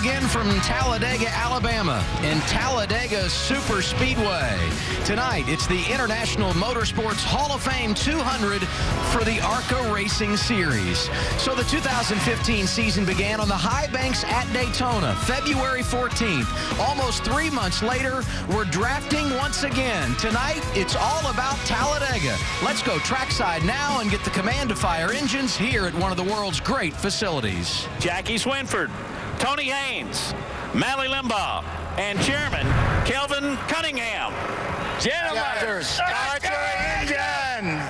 begin from Talladega, Alabama, and Talladega Super Speedway. Tonight, it's the International Motorsports Hall of Fame 200 for the ARCA Racing Series. So the 2015 season began on the high banks at Daytona, February 14th. Almost 3 months later, we're drafting once again. Tonight, it's all about Talladega. Let's go trackside now and get the command to fire engines here at one of the world's great facilities. Jackie Swinford, Tony Haynes, Mally Limbaugh, and Chairman Kelvin Cunningham. Gentlemen, start your engine!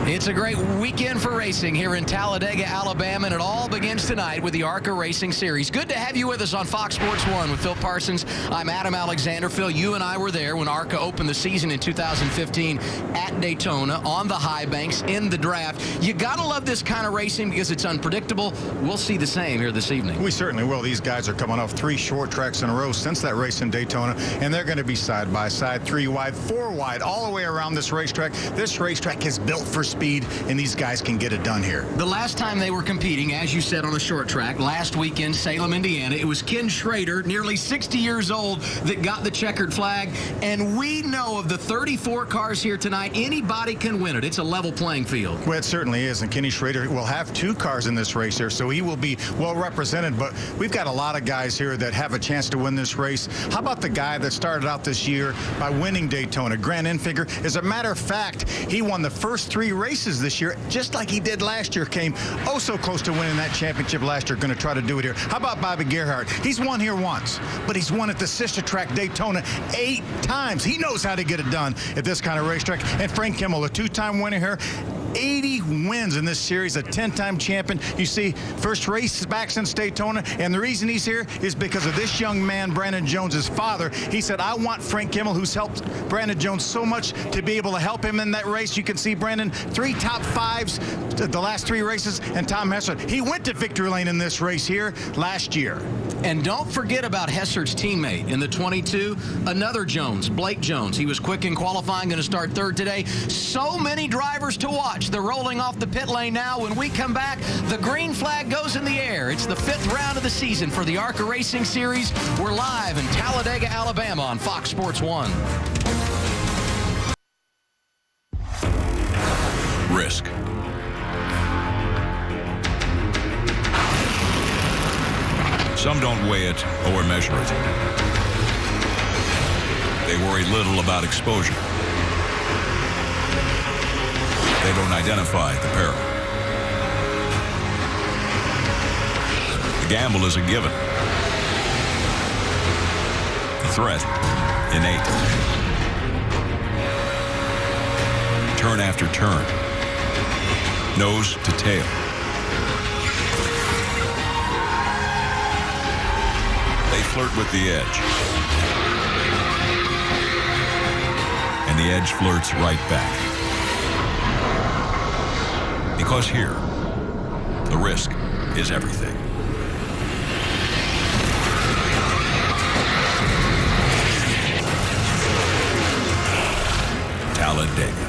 It's a great weekend for racing here in Talladega, Alabama, and it all begins tonight with the ARCA Racing Series. Good to have you with us on Fox Sports 1 with Phil Parsons. I'm Adam Alexander. Phil, you and I were there when ARCA opened the season in 2015 at Daytona on the high banks in the draft. You got to love this kind of racing because it's unpredictable. We'll see the same here this evening. We certainly will. These guys are coming off 3 short tracks in a row since that race in Daytona, and they're going to be side by side, 3 wide, 4 wide, all the way around this racetrack. This racetrack is built for speed, and these guys can get it done here. The last time they were competing, as you said, on a short track, last weekend, Salem, Indiana, it was Ken Schrader, nearly 60 years old, that got the checkered flag. And we know of the 34 cars here tonight, anybody can win it. It's a level playing field. Well, it certainly is, and Kenny Schrader will have 2 cars in this race here, so he will be well represented. But we've got a lot of guys here that have a chance to win this race. How about the guy that started out this year by winning Daytona, Grant Enfinger? As a matter of fact, he won the first 3 races this year, just like he did last year. Came oh so close to winning that championship last year. Going to try to do it here. How about Bobby Gerhardt? He's won here once, but he's won at the sister track Daytona 8 times. He knows how to get it done at this kind of racetrack. And Frank Kimmel, a 2-time winner here, 80 wins in this series, a 10-time champion. You see, first race back since Daytona, and the reason he's here is because of this young man, Brandon Jones's father. He said, I want Frank Kimmel, who's helped Brandon Jones so much, to be able to help him in that race. You can see Brandon, 3 top 5s the last 3 races, and Tom Hessert. He went to victory lane in this race here last year. And don't forget about Hessert's teammate in the 22, another Jones, Blake Jones. He was quick in qualifying, going to start 3rd today. So many drivers to watch. They're rolling off the pit lane now. When we come back, the green flag goes in the air. It's the 5th round of the season for the ARCA Racing Series. We're live in Talladega, Alabama on Fox Sports 1. Risk. Some don't weigh it or measure it. They worry little about exposure. They don't identify the peril. The gamble is a given. The threat, innate. Turn after turn. Nose to tail. They flirt with the edge. And the edge flirts right back. Because here, the risk is everything. Talladega.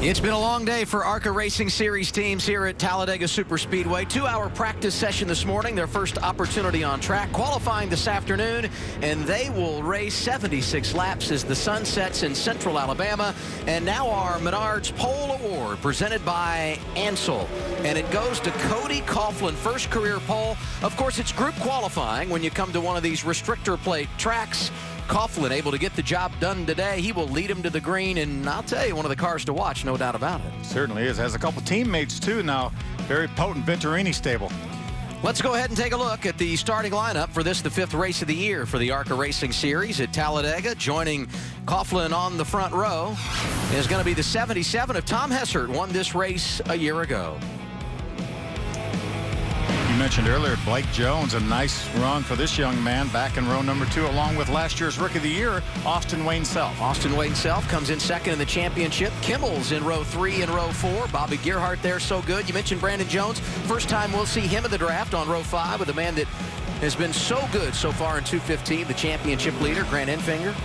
It's been a long day for ARCA Racing Series teams here at Talladega Superspeedway. 2-hour practice session this morning, their first opportunity on track, qualifying this afternoon, and they will race 76 laps as the sun sets in central Alabama. And now our Menards Pole Award, presented by Ansel, and it goes to Cody Coughlin, first career pole. Of course, it's group qualifying when you come to one of these restrictor plate tracks. Coughlin able to get the job done today. He will lead him to the green, and I'll tell you, one of the cars to watch, no doubt about it. Certainly is. Has a couple teammates, too, now. Very potent Venturini stable. Let's go ahead and take a look at the starting lineup for this, the 5th race of the year for the ARCA Racing Series at Talladega. Joining Coughlin on the front row is going to be the 77 of Tom Hessert, won this race a year ago. You mentioned earlier, Blake Jones, a nice run for this young man back in row number 2, along with last year's Rookie of the Year, Austin Wayne Self. Austin Wayne Self comes in second in the championship. Kimmel's in row 3 and row 4. Bobby Gerhart there, so good. You mentioned Brandon Jones. First time we'll see him in the draft on row 5 with a man that has been so good so far in 215, the championship leader, Grant Enfinger.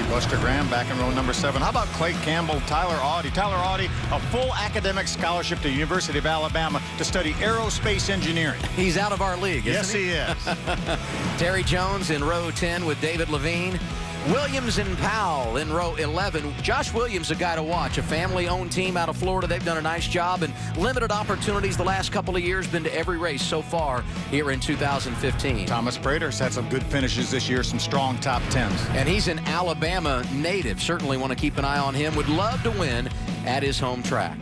Buster Graham back in row number 7. How about Clay Campbell, Tyler Audie? Tyler Audie, a full academic scholarship to the University of Alabama to study aerospace engineering. He's out of our league, isn't he? Yes, he is. Terry Jones in row 10 with David Levine. Williams and Powell in row 11. Josh Williams, a guy to watch, a family-owned team out of Florida. They've done a nice job and limited opportunities the last couple of years, been to every race so far here in 2015. Thomas Prater's had some good finishes this year, some strong top 10s. And he's an Alabama native. Certainly want to keep an eye on him. Would love to win at his home track.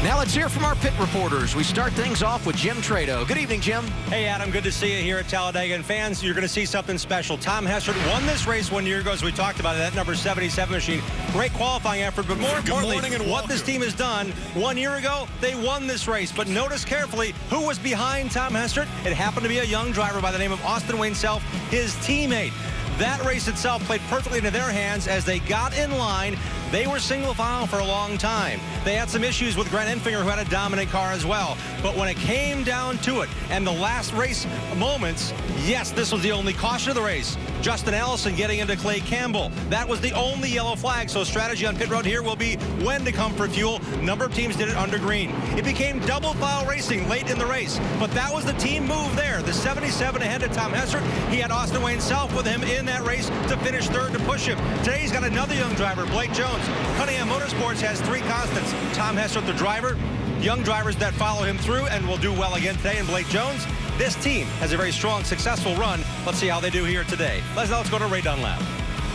Now let's hear from our pit reporters. We start things off with Jim Trado. Good evening, Jim. Hey, Adam. Good to see you here at Talladega. And fans, you're going to see something special. Tom Hessert won this race 1 year ago, as we talked about it, that number 77 machine. Great qualifying effort, but more importantly, what this team has done 1 year ago, they won this race. But notice carefully who was behind Tom Hessert. It happened to be a young driver by the name of Austin Wayne Self, his teammate. That race itself played perfectly into their hands as they got in line. They were single file for a long time. They had some issues with Grant Enfinger, who had a dominant car as well. But when it came down to it, and the last race moments, yes, this was the only caution of the race. Justin Allison getting into Clay Campbell. That was the only yellow flag. So strategy on pit road here will be when to come for fuel. Number of teams did it under green. It became double file racing late in the race. But that was the team move there. The 77 ahead of Tom Hessert. He had Austin Wayne Self with him in that race to finish third to push him. Today he's got another young driver, Blake Jones. Cunningham Motorsports has 3 constants. Tom Hessert, the driver, young drivers that follow him through and will do well again today, and Blake Jones. This team has a very strong, successful run. Let's see how they do here today. Let's go to Ray Dunlap.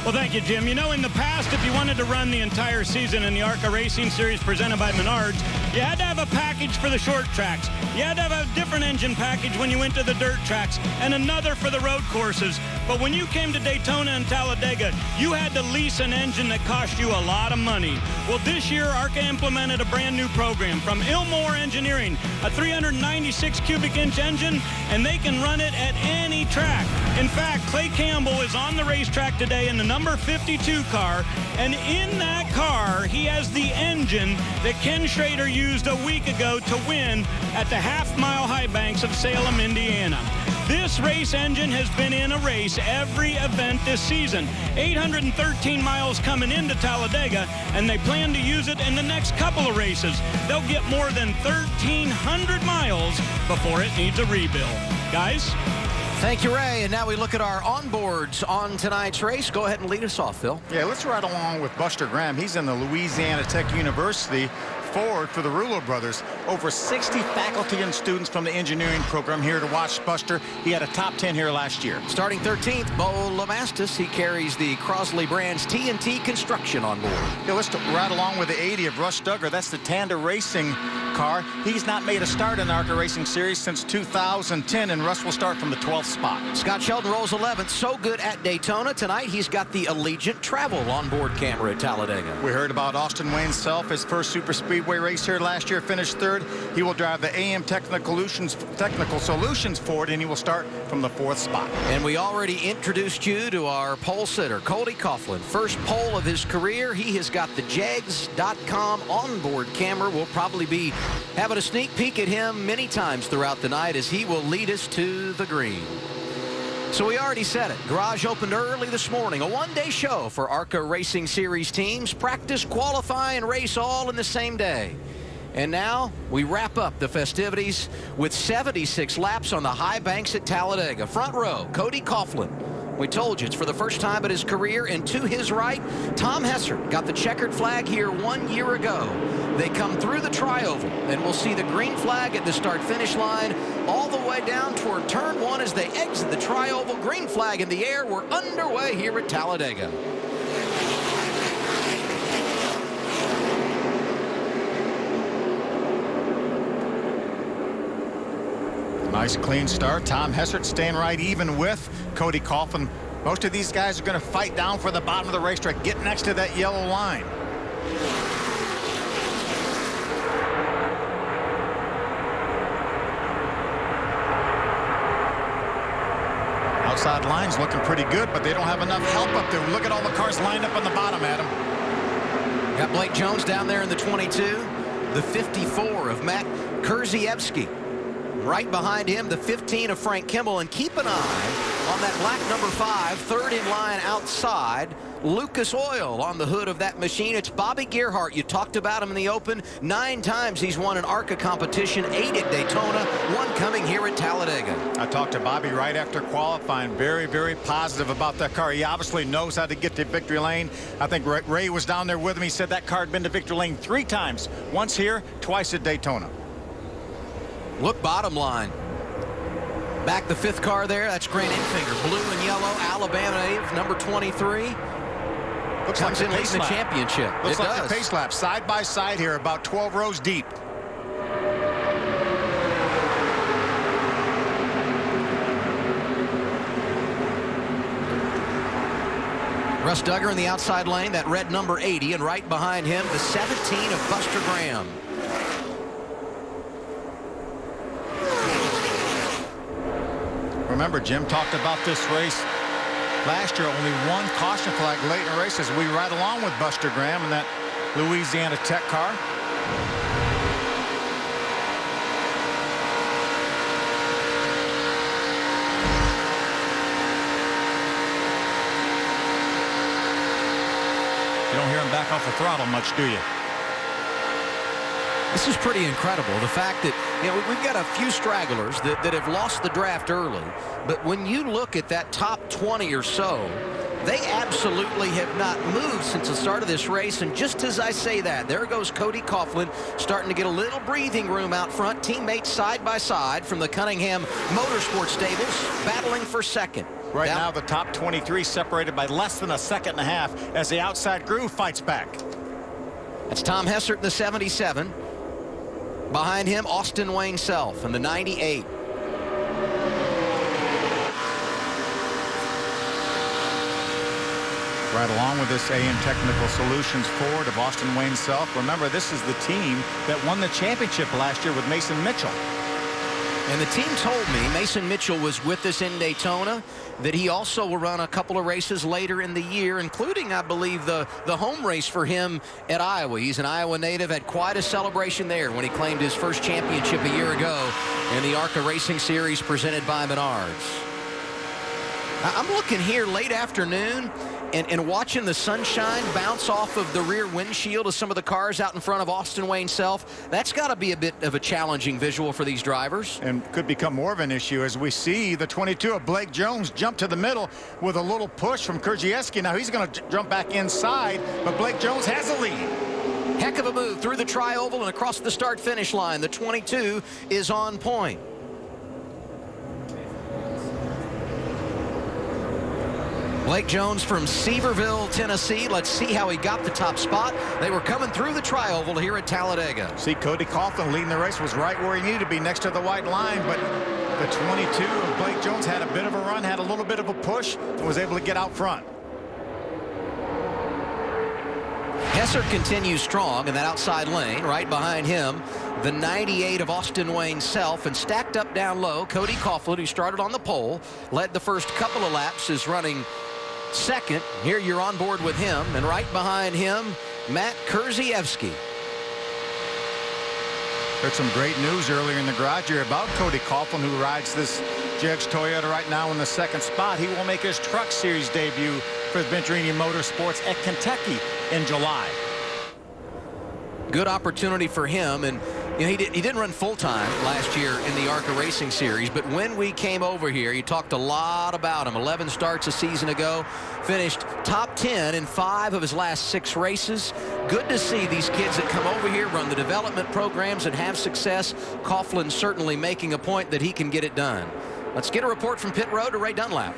Well, thank you, Jim. You know, in the past, if you wanted to run the entire season in the ARCA Racing Series presented by Menards, you had to have a package for the short tracks. You had to have a different engine package when you went to the dirt tracks and another for the road courses. But when you came to Daytona and Talladega, you had to lease an engine that cost you a lot of money. Well, this year, ARCA implemented a brand new program from Ilmore Engineering, a 396 cubic inch engine, and they can run it at any track. In fact, Clay Campbell is on the racetrack today in the number 52 car, and in that car, he has the engine that Ken Schrader used a week ago to win at the half-mile high banks of Salem, Indiana. This race engine has been in a race every event this season. 813 miles coming into Talladega, and they plan to use it in the next couple of races. They'll get more than 1,300 miles before it needs a rebuild. Guys? Thank you, Ray. And now we look at our onboards on tonight's race. Go ahead and lead us off, Phil. Yeah, let's ride along with Buster Graham. He's in the Louisiana Tech University forward for the Rulo brothers. Over 60 faculty and students from the engineering program here to watch Buster. He had a top 10 here last year. Starting 13th, Bo Lamastis. He carries the Crosley Brands TNT Construction on board. Yeah, let's ride along with the 80 of Russ Duggar. That's the Tanda Racing car. He's not made a start in the ARCA Racing Series since 2010, and Russ will start from the 12th spot. Scott Sheldon rolls 11th. So good at Daytona. Tonight, he's got the Allegiant Travel onboard camera at Talladega. We heard about Austin Wayne Self, his first super speedway race here last year, finished third. He will drive the AM Technical Solutions Ford, and he will start from the 4th spot. And we already introduced you to our pole sitter, Cody Coughlin. First pole of his career. He has got the Jags.com onboard camera. We'll probably be having a sneak peek at him many times throughout the night as he will lead us to the green. So we already said it. Garage opened early this morning. A one-day show for ARCA Racing Series teams. Practice, qualify, and race all in the same day. And now we wrap up the festivities with 76 laps on the high banks at Talladega. Front row, Cody Coughlin. We told you it's for the first time in his career, and to his right, Tom Hessert got the checkered flag here 1 year ago. They come through the tri-oval, and we'll see the green flag at the start-finish line all the way down toward turn 1 as they exit the tri-oval. Green flag in the air. We're underway here at Talladega. Nice clean start. Tom Hessert staying right even with Cody Coughlin. Most of these guys are going to fight down for the bottom of the racetrack, get next to that yellow line. outside line's looking pretty good, but they don't have enough help up there. Look at all the cars lined up on the bottom, Adam. Got Blake Jones down there in the 22. The 54 of Matt Kurziewski. Right behind him, the 15 of Frank Kimmel. And keep an eye on that black number 5, third in line outside, Lucas Oil on the hood of that machine. It's Bobby Gerhart. You talked about him in the Open. 9 times he's won an ARCA competition, 8 at Daytona, 1 coming here at Talladega. I talked to Bobby right after qualifying. Very, very positive about that car. He obviously knows how to get to victory lane. I think Ray was down there with him. He said that car had been to victory lane 3 times. Once here, twice at Daytona. Look bottom line. Back the 5th car there. That's Grant Enfinger. Blue and yellow. Alabama native, number 23. Looks Comes like in leading the championship. Looks it like does. the pace lap, side by side here, about 12 rows deep. Russ Duggar in the outside lane, that red number 80, and right behind him, the 17 of Buster Graham. Remember, Jim talked about this race last year. Only 1 caution flag late in the race as we ride along with Buster Graham in that Louisiana Tech car. You don't hear him back off the throttle much, do you? This is pretty incredible. The fact that, you know, we've got a few stragglers that have lost the draft early. But when you look at that top 20 or so, they absolutely have not moved since the start of this race. And just as I say that, there goes Cody Coughlin starting to get a little breathing room out front. Teammates side by side from the Cunningham Motorsports stables battling for second. Right now, the top 23 separated by less than a second and a half as the outside groove fights back. That's Tom Hessert in the 77. Behind him, Austin Wayne Self in the 98. Right along with this AM Technical Solutions Ford of Austin Wayne Self. Remember, this is the team that won the championship last year with Mason Mitchell. And the team told me Mason Mitchell was with us in Daytona, that he also will run a couple of races later in the year, including, I believe, the home race for him at Iowa. He's an Iowa native, had quite a celebration there when he claimed his first championship a year ago in the ARCA Racing Series presented by Menards. I'm looking here late afternoon and watching the sunshine bounce off of the rear windshield of some of the cars out in front of Austin Wayne Self. That's got to be a bit of a challenging visual for these drivers. And could become more of an issue as we see the 22 of Blake Jones jump to the middle with a little push from Kurziewski. Now he's going to jump back inside, but Blake Jones has a lead. Heck of a move through the tri-oval and across the start-finish line. The 22 is on point. Blake Jones from Sevierville, Tennessee. Let's see how he got the top spot. They were coming through the tri-oval here at Talladega. See, Cody Coughlin leading the race, was right where he needed to be, next to the white line, but the 22 of Blake Jones had a bit of a run, had a little bit of a push, and was able to get out front. Hessert continues strong in that outside lane. Right behind him, the 98 of Austin Wayne Self, and stacked up down low, Cody Coughlin, who started on the pole, led the first couple of laps, is running second. Here you're on board with him, and right behind him, Matt Kurziewski. Heard some great news earlier in the garage here about Cody Coughlin, who rides this GX Toyota right now in the 2nd spot. He will make his Truck Series debut for Venturini Motorsports at Kentucky in July. Good opportunity for him, and you know, he didn't run full-time last year in the ARCA Racing Series, but when we came over here, you talked a lot about him. 11 starts a season ago, finished top 10 in 5 of his last 6 races. Good to see these kids that come over here, run the development programs, and have success. Coughlin certainly making a point that he can get it done. Let's get a report from pit road to Ray Dunlap.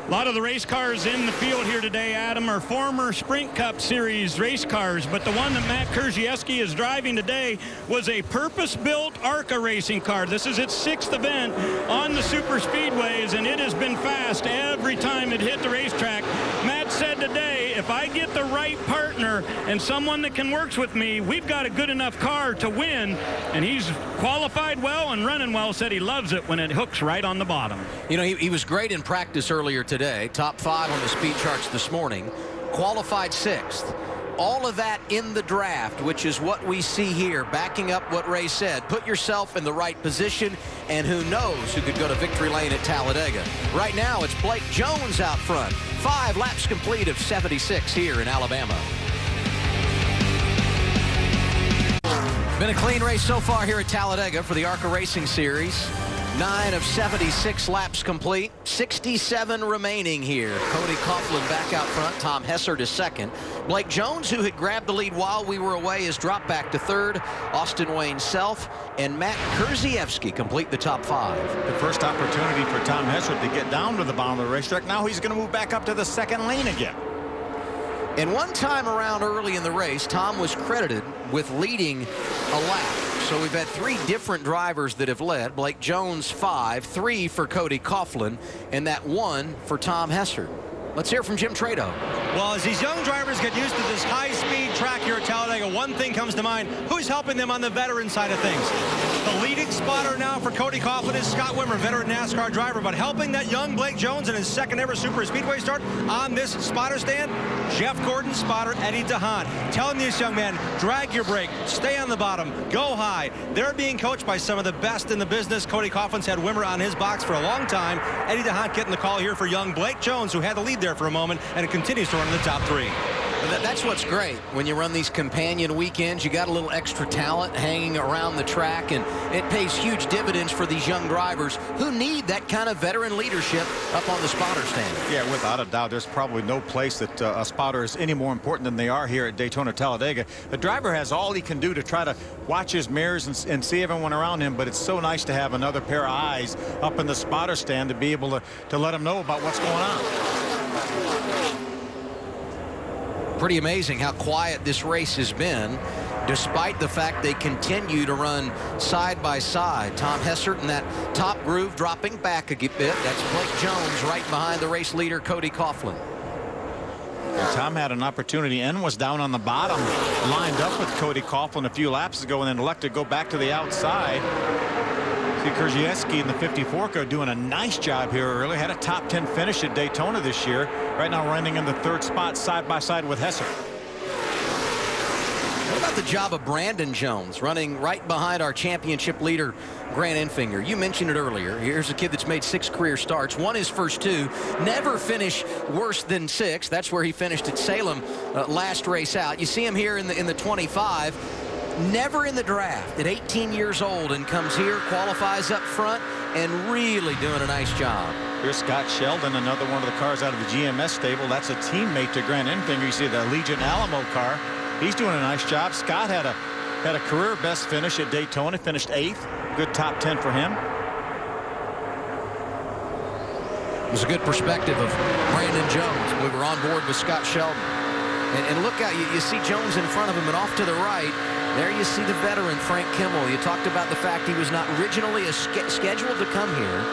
A lot of the race cars in the field here today, Adam, are former Sprint Cup Series race cars, but the one that Matt Kurziewski is driving today was a purpose-built ARCA racing car. This is its 6th event on the super speedways, and it has been fast every time it hit the racetrack. Matt's said today, if I get the right partner and someone that can work with me, we've got a good enough car to win. And he's qualified well and running well. Said he loves it when it hooks right on the bottom. You know, he was great in practice earlier today. Top 5 on the speed charts this morning. Qualified 6th. All of that in the draft, which is what we see here, backing up what Ray said. Put yourself in the right position, and who knows who could go to victory lane at Talladega. Right now, it's Blake Jones out front. 5 laps complete of 76 here in Alabama. Been a clean race so far here at Talladega for the ARCA Racing Series. 9 of 76 laps complete, 67 remaining here. Cody Coughlin back out front, Tom Hessert is second. Blake Jones, who had grabbed the lead while we were away, has dropped back to third. Austin Wayne Self and Matt Kurziewski complete the top 5. The first opportunity for Tom Hessert to get down to the bottom of the racetrack. Now he's going to move back up to the second lane again. And one time around early in the race, Tom was credited with leading a lap. So we've had 3 different drivers that have led. Blake Jones 5, 3 for Cody Coughlin, and that 1 for Tom Hessert. Let's hear from Jim Trado. Well, as these young drivers get used to this high-speed track here at Talladega, one thing comes to mind. Who's helping them on the veteran side of things? The leading spotter now for Cody Coughlin is Scott Wimmer, veteran NASCAR driver. But helping that young Blake Jones in his second ever Super Speedway start on this spotter stand, Jeff Gordon's spotter, Eddie DeHaan. Telling this young man, drag your brake, stay on the bottom, go high. They're being coached by some of the best in the business. Cody Coughlin's had Wimmer on his box for a long time. Eddie DeHaan getting the call here for young Blake Jones, who had the lead there for a moment, and it continues to run in the top 3. That's what's great. When you run these companion weekends, you got a little extra talent hanging around the track, and it pays huge dividends for these young drivers who need that kind of veteran leadership up on the spotter stand. Yeah, without a doubt, there's probably no place that a spotter is any more important than they are here at Daytona Talladega. The driver has all he can do to try to watch his mirrors and see everyone around him, but it's so nice to have another pair of eyes up in the spotter stand to be able to let him know about what's going on. Pretty amazing how quiet this race has been, despite the fact they continue to run side by side. Tom Hessert in that top groove dropping back a bit. That's Blake Jones right behind the race leader, Cody Coughlin. And Tom had an opportunity and was down on the bottom, lined up with Cody Coughlin a few laps ago, and then elected to go back to the outside. See Kurziewski in the 54 car doing a nice job here early. Had a top 10 finish at Daytona this year. Right now running in the 3rd spot side by side with Hessert. What about the job of Brandon Jones running right behind our championship leader, Grant Enfinger? You mentioned it earlier. Here's a kid that's made 6 career starts, won his first 2, never finished worse than 6. That's where he finished at Salem last race out. You see him here in the 25. Never in the draft at 18 years old, and comes here, qualifies up front, and really doing a nice job. Here's Scott Sheldon, another one of the cars out of the GMS stable. That's a teammate to Grant Enfinger. You see the Legion Alamo car. He's doing a nice job. Scott had a career best finish at Daytona, finished 8th. Good top 10 for him. It was a good perspective of Brandon Jones. We were on board with Scott Sheldon. And look out, you see Jones in front of him, and off to the right, there you see the veteran, Frank Kimmel. You talked about the fact he was not originally scheduled to come here,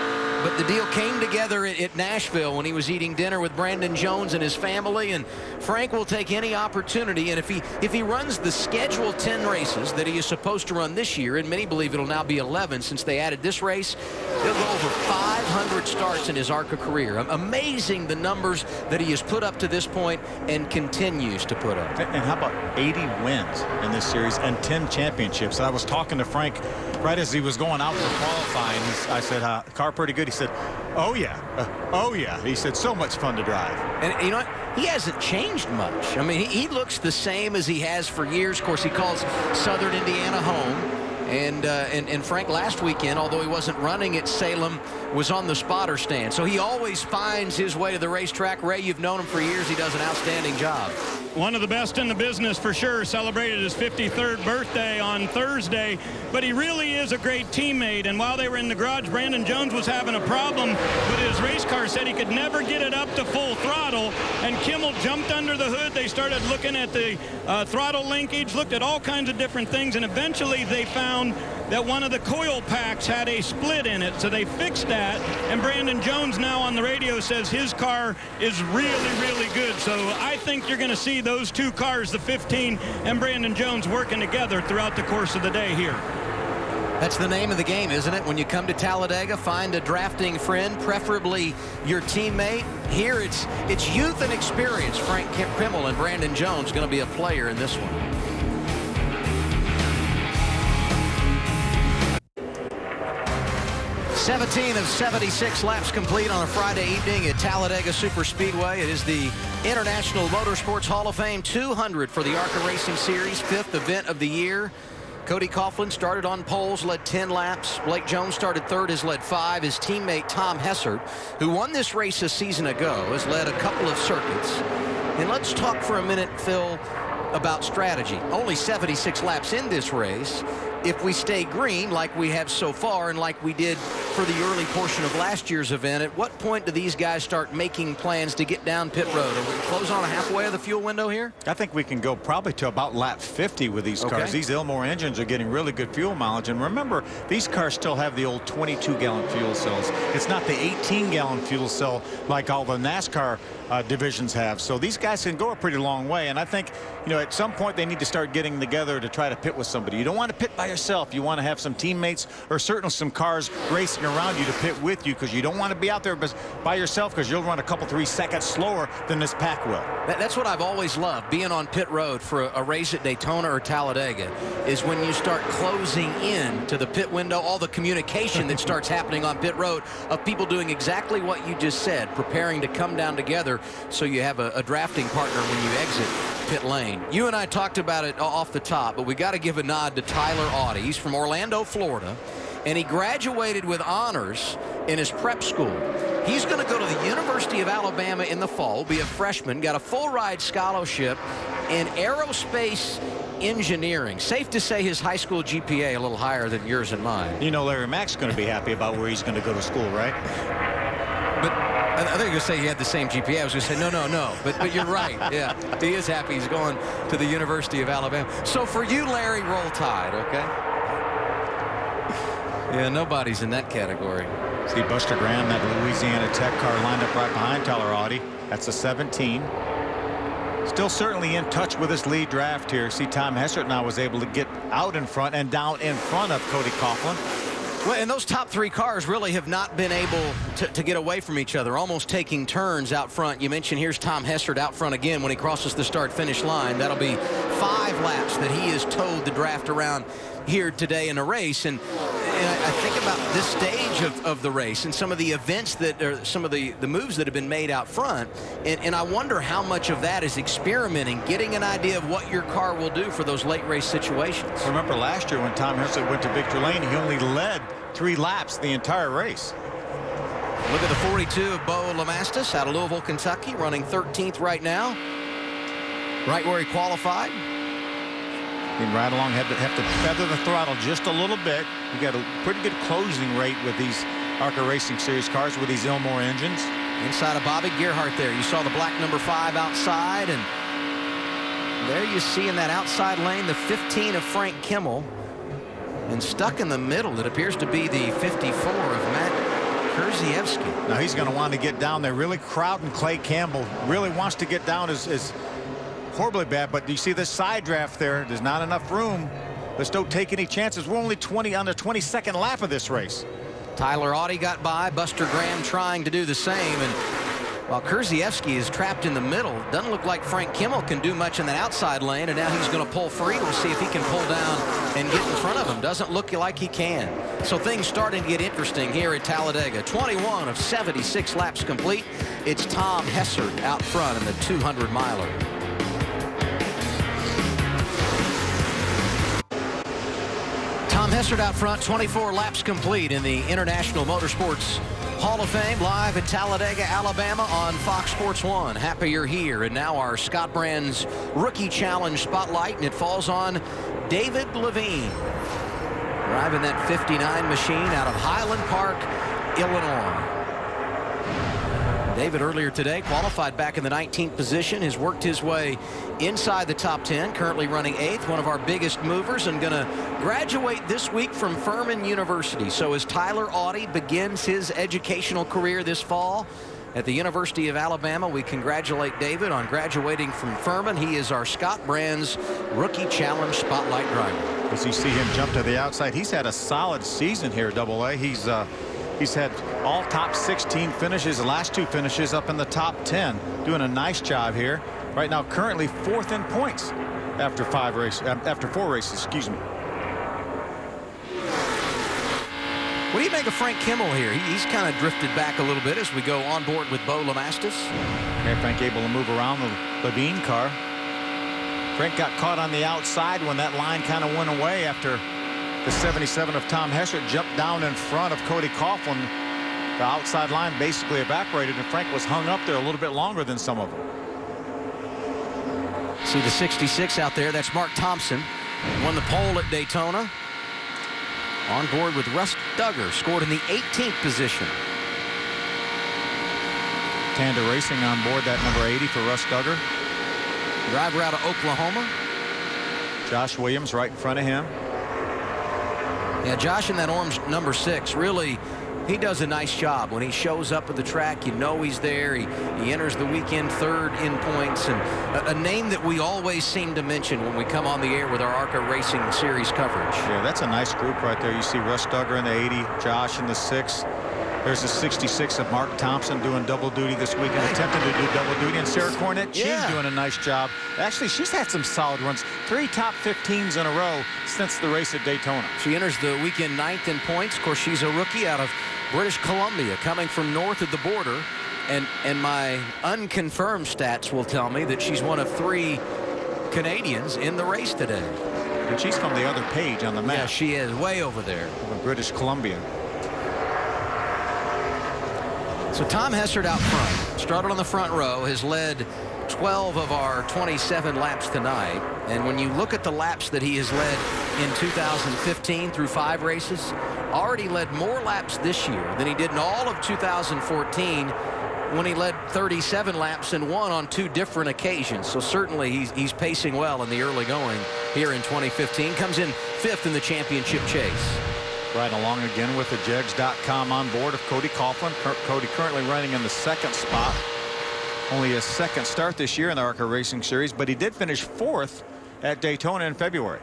but the deal came together at Nashville when he was eating dinner with Brandon Jones and his family, and Frank will take any opportunity. And if he runs the scheduled 10 races that he is supposed to run this year, and many believe it'll now be 11 since they added this race, he'll go over 500 starts in his ARCA career. Amazing the numbers that he has put up to this point and continues to put up. And how about 80 wins in this series and 10 championships? I was talking to Frank right as he was going out for qualifying. I said, car pretty good. He said, oh yeah, oh yeah. He said, so much fun to drive. And you know what? He hasn't changed much. I mean, he looks the same as he has for years. Of course, he calls Southern Indiana home. And Frank last weekend, although he wasn't running at Salem, was on the spotter stand. So he always finds his way to the racetrack. Ray, you've known him for years. He does an outstanding job. One of the best in the business for sure. Celebrated his 53rd birthday on Thursday, but he really is a great teammate. And while they were in the garage, Brandon Jones was having a problem with his race car. Said he could never get it up to full throttle, and Kimmel jumped under the hood. They started looking at the throttle linkage, looked at all kinds of different things, and eventually they found that one of the coil packs had a split in it. So they fixed that, and Brandon Jones now on the radio says his car is really, really good. So I think you're going to see those two cars, the 15 and Brandon Jones, working together throughout the course of the day here. That's the name of the game, isn't it? When you come to Talladega, find a drafting friend, preferably your teammate. Here it's youth and experience. Frank Kimmel and Brandon Jones going to be a player in this one. "17 of 76 laps complete on a Friday evening at Talladega Superspeedway. It is the International Motorsports Hall of Fame 200 for the ARCA Racing Series, 5th event of the year. Cody Coughlin started on poles, led 10 laps. Blake Jones started third, has led 5. His teammate Tom Hessert, who won this race a season ago, has led a couple of circuits. And let's talk for a minute, Phil, about strategy. Only 76 laps in this race. If we stay green like we have so far and like we did for the early portion of last year's event, at what point do these guys start making plans to get down pit road? Are we close on a halfway of the fuel window here? I think we can go probably to about lap 50 with these cars. These Ilmor engines are getting really good fuel mileage. And remember, these cars still have the old 22-gallon fuel cells. It's not the 18-gallon fuel cell like all the NASCAR divisions have. So these guys can go a pretty long way. And I think, you know, at some point they need to start getting together to try to pit with somebody. You don't want to pit by yourself. You want to have some teammates or certainly some cars racing around you to pit with you, because you don't want to be out there by yourself, because you'll run a couple, 3 seconds slower than this pack will. That's what I've always loved, being on pit road for a race at Daytona or Talladega, is when you start closing in to the pit window, all the communication that starts happening on pit road of people doing exactly what you just said, preparing to come down together so you have a drafting partner when you exit pit lane. You and I talked about it off the top, but we got to give a nod to Tyler Audie. He's from Orlando, Florida, and he graduated with honors in his prep school. He's going to go to the University of Alabama in the fall, be a freshman, got a full ride scholarship in aerospace engineering. Safe to say his high school GPA a little higher than yours and mine. You know, Larry Mack's going to be happy about where he's going to go to school, right? But I think you're going to say he had the same GPA. I was going to say, no. But you're right. Yeah, he is happy he's going to the University of Alabama. So for you, Larry, roll Tide, okay? Yeah, nobody's in that category. See Buster Graham, that Louisiana Tech car lined up right behind Tyler Audie. That's a 17. Still certainly in touch with this lead draft here. See, Tom Hessert now was able to get out in front and down in front of Cody Coughlin. Well, and those top 3 cars really have not been able to get away from each other, almost taking turns out front. You mentioned here's Tom Hessert out front again when he crosses the start-finish line. That'll be 5 laps that he is towed the draft around here today in a race. And I think about this stage of the race and some of the events that are some of the moves that have been made out front. And I wonder how much of that is experimenting, getting an idea of what your car will do for those late race situations. Remember last year when Tom Hessert went to victory lane, he only led 3 laps the entire race. Look at the 42 of Bo Lamastus out of Louisville, Kentucky, running 13th right now. Right where he qualified. And right along, have to feather the throttle just a little bit. We got a pretty good closing rate with these ARCA Racing Series cars with these Ilmor engines. Inside of Bobby Gerhart there. You saw the black number 5 outside, and there you see in that outside lane the 15 of Frank Kimmel. And stuck in the middle, it appears to be the 54 of Matt Kurziewski. Now he's going to want to get down there. Really crowding Clay Campbell. Really wants to get down is horribly bad, but you see this side draft there. There's not enough room. Let's don't take any chances. We're only on the 22nd lap of this race. Tyler Audie got by. Buster Graham trying to do the same. And while Kurziewski is trapped in the middle, doesn't look like Frank Kimmel can do much in that outside lane. And now he's going to pull free. We'll see if he can pull down and get in front of him. Doesn't look like he can. So things starting to get interesting here at Talladega. 21 of 76 laps complete. It's Tom Hessert out front in the 200-miler. Tom Hessert out front, 24 laps complete in the International Motorsports Hall of Fame, live at Talladega, Alabama on Fox Sports 1. Happy you're here. And now our Scott Brands Rookie Challenge Spotlight, and it falls on David Levine. Driving that 59 machine out of Highland Park, Illinois. David earlier today qualified back in the 19th position, has worked his way inside the top 10, currently running 8th, one of our biggest movers, and going to graduate this week from Furman University. So as Tyler Audie begins his educational career this fall at the University of Alabama, we congratulate David on graduating from Furman. He is our Scott Brands Rookie Challenge Spotlight driver. As you see him jump to the outside, he's had a solid season here at AA. He's had all top 16 finishes, the last 2 finishes up in the top 10, doing a nice job here. Right now, currently 4th in points after 4 races, excuse me. What do you make of Frank Kimmel here? He's kind of drifted back a little bit as we go on board with Bo Lamastus. Okay, Frank able to move around the Levine car. Frank got caught on the outside when that line kind of went away after the 77 of Tom Hessert jumped down in front of Cody Coughlin. The outside line basically evaporated, and Frank was hung up there a little bit longer than some of them. See the 66 out there. That's Mark Thompson. Won the pole at Daytona. On board with Russ Duggar. Scored in the 18th position. Tanda Racing on board that number 80 for Russ Duggar. Driver out of Oklahoma. Josh Williams right in front of him. Yeah, Josh in that orange number 6, really, he does a nice job. When he shows up at the track, you know he's there. He enters the weekend 3rd in points, and a name that we always seem to mention when we come on the air with our ARCA Racing Series coverage. Yeah, that's a nice group right there. You see Russ Duggar in the 80, Josh in the 6. There's the 66 of Mark Thompson doing double duty this weekend, attempting to do double duty. And Sarah Cornett, she's doing a nice job. Actually, she's had some solid runs. 3 top 15s in a row since the race at Daytona. She enters the weekend 9th in points. Of course, she's a rookie out of British Columbia, coming from north of the border. And my unconfirmed stats will tell me that she's one of 3 Canadians in the race today. And she's from the other page on the map. Yeah, she is way over there. From British Columbia. So Tom Hessert out front, started on the front row, has led 12 of our 27 laps tonight. And when you look at the laps that he has led in 2015 through 5 races, already led more laps this year than he did in all of 2014 when he led 37 laps and won on 2 different occasions. So certainly he's pacing well in the early going here in 2015. Comes in 5th in the championship chase. Right along again with the Jegs.com on board of Cody Coughlin. Cody currently running in the 2nd spot. Only his 2nd start this year in the ARCA Racing Series, but he did finish 4th at Daytona in February.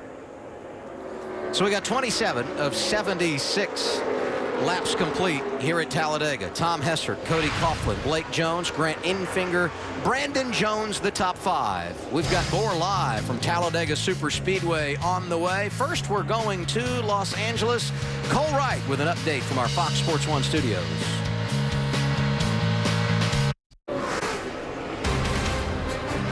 So we got 27 of 76 laps complete here at Talladega. Tom Hessert, Cody Coughlin, Blake Jones, Grant Enfinger, Brandon Jones, the top 5. We've got more live from Talladega Superspeedway on the way. First, we're going to Los Angeles. Cole Wright with an update from our Fox Sports 1 studios.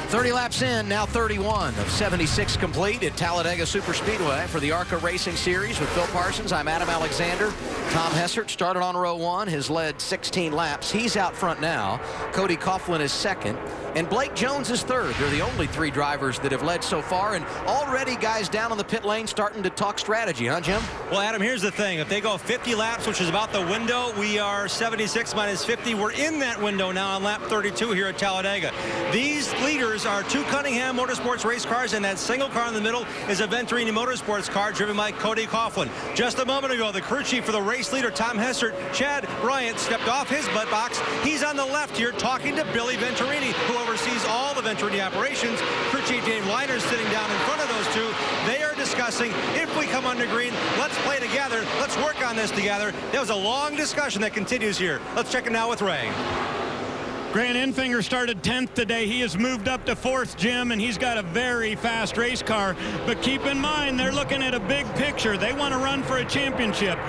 30 laps in, now 31 of 76 complete at Talladega Superspeedway for the ARCA Racing Series with Phil Parsons. I'm Adam Alexander. Tom Hessert started on row 1, has led 16 laps. He's out front now. Cody Coughlin is 2nd, and Blake Jones is 3rd. They're the only 3 drivers that have led so far, and already guys down on the pit lane starting to talk strategy, huh, Jim? Well, Adam, here's the thing. If they go 50 laps, which is about the window, we are 76 minus 50. We're in that window now on lap 32 here at Talladega. These leaders are 2 Cunningham Motorsports race cars, and that single car in the middle is a Venturini Motorsports car driven by Cody Coughlin. Just a moment ago, the crew chief for the race leader, Tom Hessert, Chad Bryant, stepped off his butt box. He's on the left here talking to Billy Venturini, who oversees all the Venturini operations. Crew chief Dave Liner is sitting down in front of those 2. They are discussing, if we come under green, let's play together. Let's work on this together. That was a long discussion that continues here. Let's check it now with Ray. Grant Enfinger started 10th today. He has moved up to 4th, Jim, and he's got a very fast race car. But keep in mind, they're looking at a big picture. They want to run for a championship.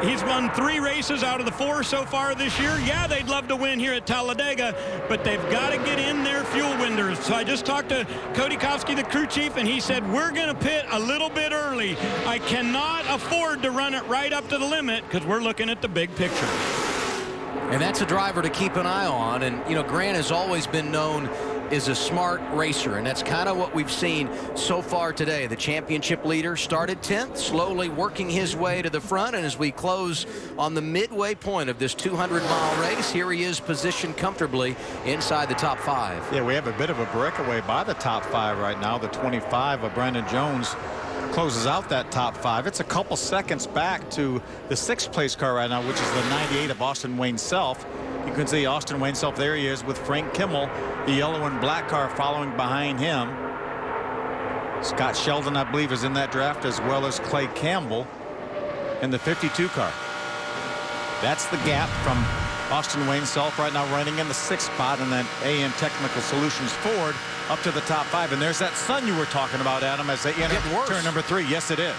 He's won 3 races out of the 4 so far this year. Yeah, they'd love to win here at Talladega, but they've got to get in their fuel windows. So I just talked to Cody Kofsky, the crew chief, and he said, we're going to pit a little bit early. I cannot afford to run it right up to the limit because we're looking at the big picture. And that's a driver to keep an eye on. And, you know, Grant has always been known is a smart racer, and that's kind of what we've seen so far today. The championship leader started 10th, slowly working his way to the front, and as we close on the midway point of this 200-mile race, here he is positioned comfortably inside the top 5. Yeah, we have a bit of a breakaway by the top 5 right now. The 25 of Brandon Jones closes out that top 5. It's a couple seconds back to the 6th place car right now, which is the 98 of Austin Wayne Self. You can see Austin Wayne Self, there he is with Frank Kimmel, the yellow and black car following behind him. Scott Sheldon, I believe, is in that draft, as well as Clay Campbell in the 52 car. That's the gap from Austin Wayne Self right now running in the 6th spot, and then AM Technical Solutions Ford up to the top 5. And there's that sun you were talking about, Adam, as they enter turn number 3. Yes, it is.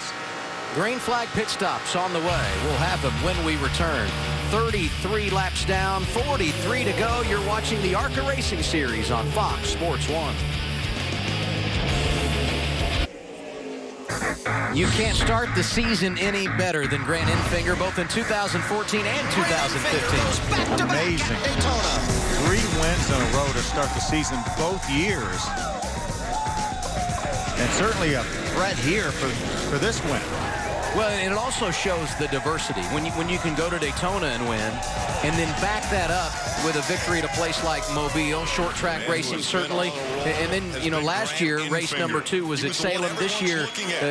Green flag pit stops on the way. We'll have them when we return. 33 laps down, 43 to go. You're watching the ARCA Racing Series on Fox Sports 1. You can't start the season any better than Grant Enfinger, both in 2014 and 2015. Amazing. 3 wins in a row to start the season both years. And certainly a threat here for this win. Well, and it also shows the diversity. When you can go to Daytona and win, and then back that up with a victory at a place like Mobile, short track racing certainly. And then, you know, last year, race number 2 was at Salem. This year,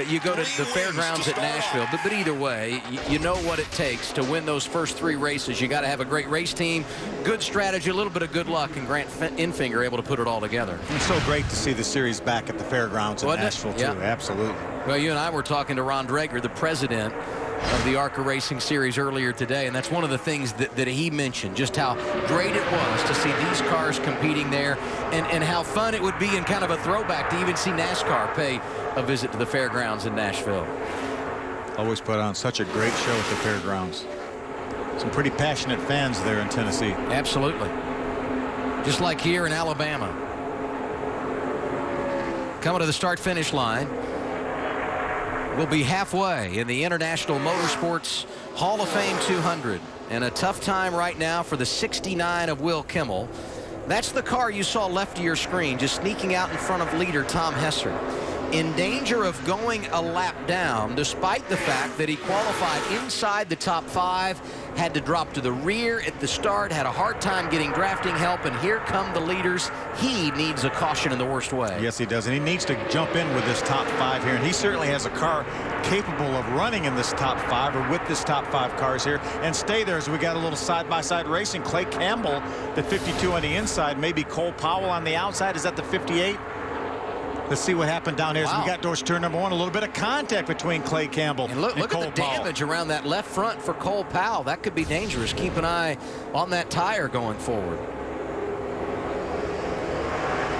you go to the fairgrounds at Nashville. But either way, you know what it takes to win those first 3 races. You got to have a great race team, good strategy, a little bit of good luck, and Grant Enfinger able to put it all together. It's so great to see the series back at the fairgrounds in Nashville, too. Yeah. Absolutely. Well, you and I were talking to Ron Drager, the president of the ARCA Racing Series, earlier today, and that's one of the things that he mentioned, just how great it was to see these cars competing there, and how fun it would be, and kind of a throwback to even see NASCAR pay a visit to the fairgrounds in Nashville. Always put on such a great show at the fairgrounds. Some pretty passionate fans there in Tennessee. Absolutely. Just like here in Alabama. Coming to the start-finish line. We'll be halfway in the International Motorsports Hall of Fame 200. And a tough time right now for the 69 of Will Kimmel. That's the car you saw left of your screen, just sneaking out in front of leader Tom Hessert. In danger of going a lap down, despite the fact that he qualified inside the top 5, had to drop to the rear at the start, had a hard time getting drafting help, and here come the leaders. He needs a caution in the worst way. Yes, he does, and he needs to jump in with this top 5 here, and he certainly has a car capable of running in this top 5 or with this top 5 cars here and stay there as we got a little side-by-side racing. Clay Campbell, the 52 on the inside, maybe Cole Powell on the outside. Is that the 58? Let's see what happened down here. Wow. As we got towards turn number 1. A little bit of contact between Clay Campbell and look Cole at the damage around that left front for Cole Powell. That could be dangerous. Keep an eye on that tire going forward.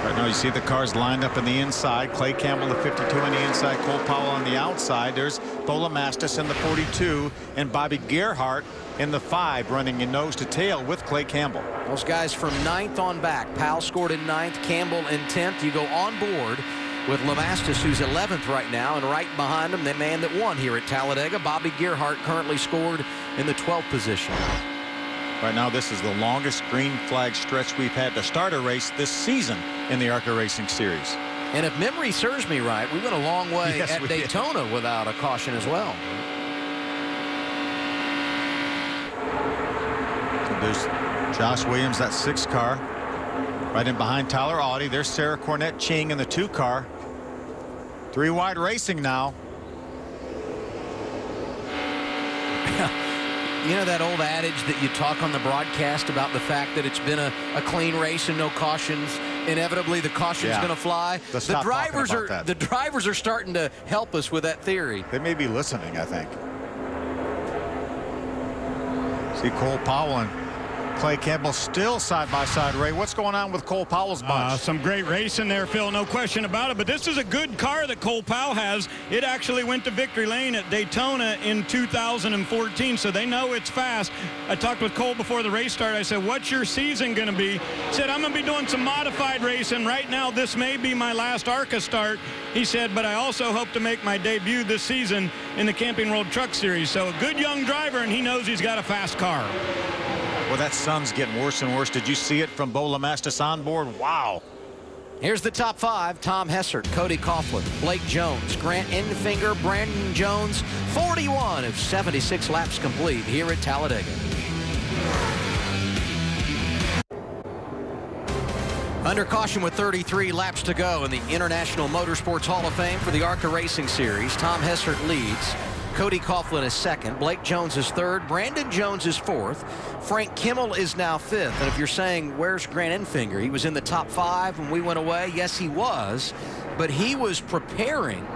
Right now you see the cars lined up in the inside. Clay Campbell, the 52 on the inside. Cole Powell on the outside. There's Bolamastis in the 42 and Bobby Gerhart in the 5, running in nose to tail with Clay Campbell. Those guys from 9th on back. Powell scored in 9th, Campbell in 10th. You go on board with Lamastis, who's 11th right now, and right behind him, the man that won here at Talladega, Bobby Gerhart, currently scored in the 12th position. Right now, this is the longest green flag stretch we've had to start a race this season in the ARCA Racing Series. And if memory serves me right, we went a long way at Daytona without a caution as well. There's Josh Williams, that 6 car. Right in behind Tyler Audi. There's Sarah Cornette Ching in the 2 car. 3 wide racing now. You know that old adage that you talk on the broadcast about the fact that it's been a clean race and no cautions. Inevitably, the caution's going to fly. The drivers are starting to help us with that theory. They may be listening, I think. See Cole Powell and Clay Campbell still side-by-side. Ray, what's going on with Cole Powell's bunch? Some great racing there, Phil, no question about it. But this is a good car that Cole Powell has. It actually went to victory lane at Daytona in 2014, so they know it's fast. I talked with Cole before the race started. I said, what's your season going to be? He said, I'm going to be doing some modified racing. Right now, this may be my last ARCA start. He said, but I also hope to make my debut this season in the Camping World Truck Series. So a good young driver, and he knows he's got a fast car. Well, that sun's getting worse and worse. Did you see it from Bolamastis on board? Wow. Here's the top 5. Tom Hessert, Cody Coughlin, Blake Jones, Grant Enfinger, Brandon Jones. 41 of 76 laps complete here at Talladega. Under caution with 33 laps to go in the International Motorsports Hall of Fame for the ARCA Racing Series. Tom Hessert leads. Cody Coughlin is second. Blake Jones is third. Brandon Jones is fourth. Frank Kimmel is now fifth. And if you're saying, where's Grant Enfinger? He was in the top 5 when we went away. Yes, he was. But he was preparing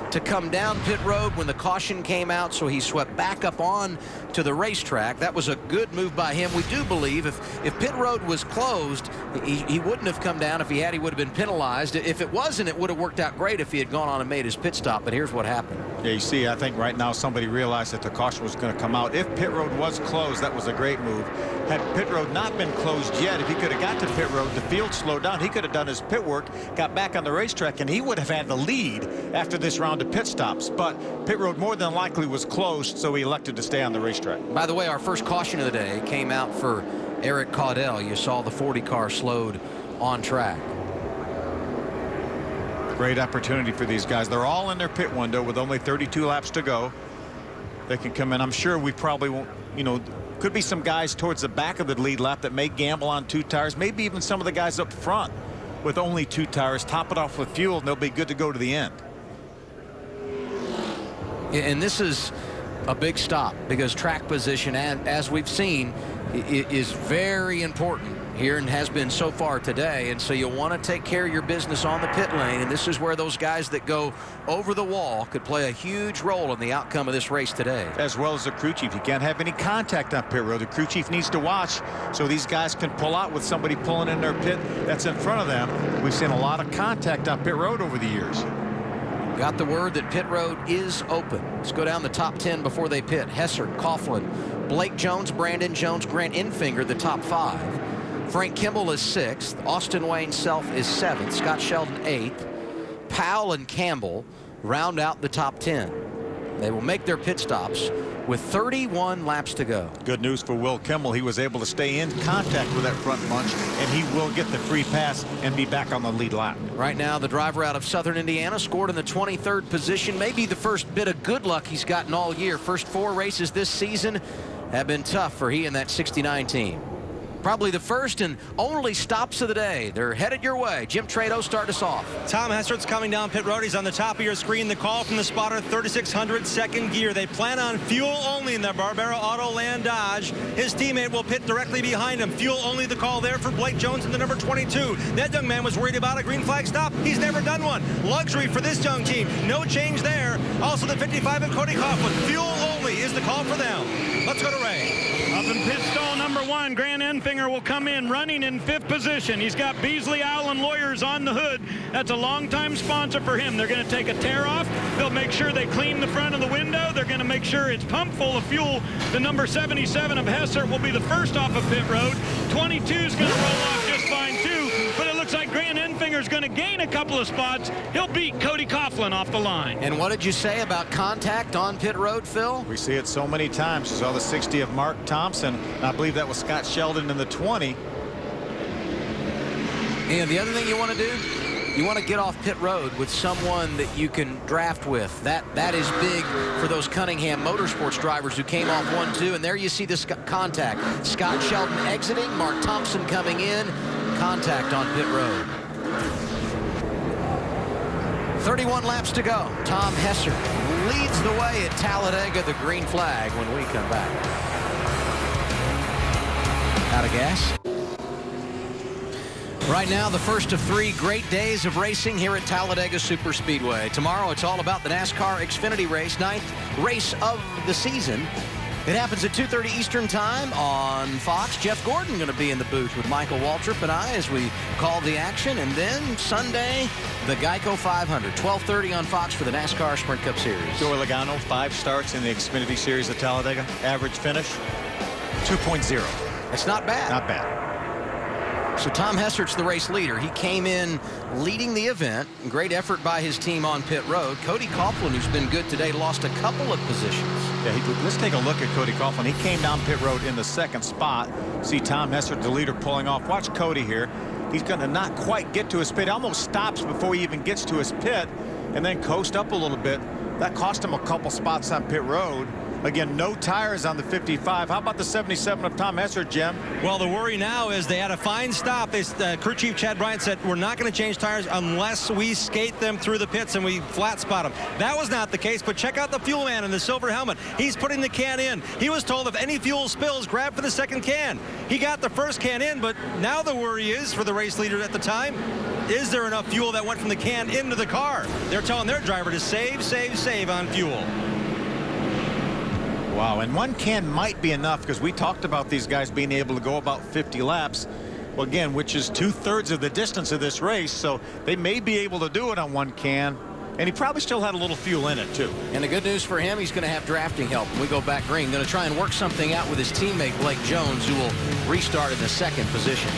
to come down pit road when the caution came out, so he swept back up on to the racetrack. That was a good move by him. We do believe if pit road was closed, he wouldn't have come down. If he had, he would have been penalized. If it wasn't, it would have worked out great if he had gone on and made his pit stop. But here's what happened. Yeah, you see, I think right now somebody realized that the caution was going to come out. If pit road was closed, that was a great move. Had pit road not been closed yet, if he could have got to pit road, the field slowed down. He could have done his pit work, got back on the racetrack, and he would have had the lead after this round of pit stops. But pit road more than likely was closed, so he elected to stay on the racetrack. By the way, our first caution of the day came out for Eric Caudell. You saw the 40 car slowed on track. Great opportunity for these guys. They're all in their pit window with only 32 laps to go. They can come in. I'm sure we probably won't, you know, could be some guys towards the back of the lead lap that may gamble on 2 tires. Maybe even some of the guys up front with only 2 tires. Top it off with fuel, and they'll be good to go to the end. And this is a big stop because track position, and as we've seen, is very important here and has been so far today. And so you'll want to take care of your business on the pit lane. And this is where those guys that go over the wall could play a huge role in the outcome of this race today. As well as the crew chief. You can't have any contact on pit road. The crew chief needs to watch so these guys can pull out with somebody pulling in their pit that's in front of them. We've seen a lot of contact on pit road over the years. Got the word that pit road is open. Let's go down the top 10 before they pit. Hessert, Coughlin, Blake Jones, Brandon Jones, Grant Enfinger, the top 5. Frank Kimmel is 6th. Austin Wayne Self is 7th. Scott Sheldon 8th. Powell and Campbell round out the top 10. They will make their pit stops with 31 laps to go. Good news for Will Kimmel. He was able to stay in contact with that front bunch, and he will get the free pass and be back on the lead lap. Right now, the driver out of Southern Indiana scored in the 23rd position. Maybe the first bit of good luck he's gotten all year. First 4 races this season have been tough for he and that 69 team. Probably the first and only stops of the day. They're headed your way. Jim Trado, start us off. Tom Hessert's coming down pit road. He's on the top of your screen. The call from the spotter, 3600 second gear. They plan on fuel only in the Barbera Autoland Dodge. His teammate will pit directly behind him. Fuel only, the call there for Blake Jones in the number 22. That young man was worried about a green flag stop. He's never done one. Luxury for this young team. No change there. Also the 55 of Cody Coughlin. Fuel only is the call for them. Let's go to Ray. Up in pit stall number 1, Grant Enfinger will come in running in 5th position. He's got Beasley Allen Lawyers on the hood. That's a longtime sponsor for him. They're going to take a tear off. They'll make sure they clean the front of the window. They're going to make sure it's pumped full of fuel. The number 77 of Hessert will be the first off of pit road. 22 is going to roll off just fine too, but it looks like Grant Enfinger is going to gain a couple of spots. He'll beat Cody Coughlin off the line. And what did you say about contact on pit road, Phil? We see it so many times. You saw the 60 of Mark Thompson. I believe that was Scott Sheldon in the 20. And the other thing you want to do, you want to get off pit road with someone that you can draft with. That is big for those Cunningham Motorsports drivers who came off 1-2. And there you see this contact. Scott Sheldon exiting, Mark Thompson coming in. Contact on pit road. 31 laps to go. Tom Hessert leads the way at Talladega, the green flag when we come back. Out of gas. Right now, the first of 3 great days of racing here at Talladega Superspeedway. Tomorrow, it's all about the NASCAR Xfinity race, 9th race of the season. It happens at 2:30 Eastern Time on Fox. Jeff Gordon going to be in the booth with Michael Waltrip and I as we call the action. And then Sunday, the Geico 500, 12:30 on Fox for the NASCAR Sprint Cup Series. Joey Logano, 5 starts in the Xfinity Series at Talladega. Average finish, 2.0. That's not bad. Not bad. So Tom Hessert's the race leader. He came in leading the event. Great effort by his team on pit road. Cody Coughlin, who's been good today, lost a couple of positions. Yeah, let's take a look at Cody Coughlin. He came down pit road in the 2nd spot. See Tom Hessert, the leader, pulling off. Watch Cody here. He's going to not quite get to his pit. He almost stops before he even gets to his pit and then coast up a little bit. That cost him a couple spots on pit road. Again, no tires on the 55. How about the 77 of Tom Hesser, Jim? Well, the worry now is they had a fine stop. Crew Chief Chad Bryant said, we're not going to change tires unless we skate them through the pits and we flat spot them. That was not the case, but check out the fuel man in the silver helmet. He's putting the can in. He was told if any fuel spills, grab for the second can. He got the first can in, but now the worry is for the race leader at the time, is there enough fuel that went from the can into the car? They're telling their driver to save, save, save on fuel. Wow, and one can might be enough because we talked about these guys being able to go about 50 laps. Well, again, which is 2/3 of the distance of this race, so they may be able to do it on one can. And he probably still had a little fuel in it, too. And the good news for him, he's going to have drafting help when we go back green. Going to try and work something out with his teammate, Blake Jones, who will restart in the second position.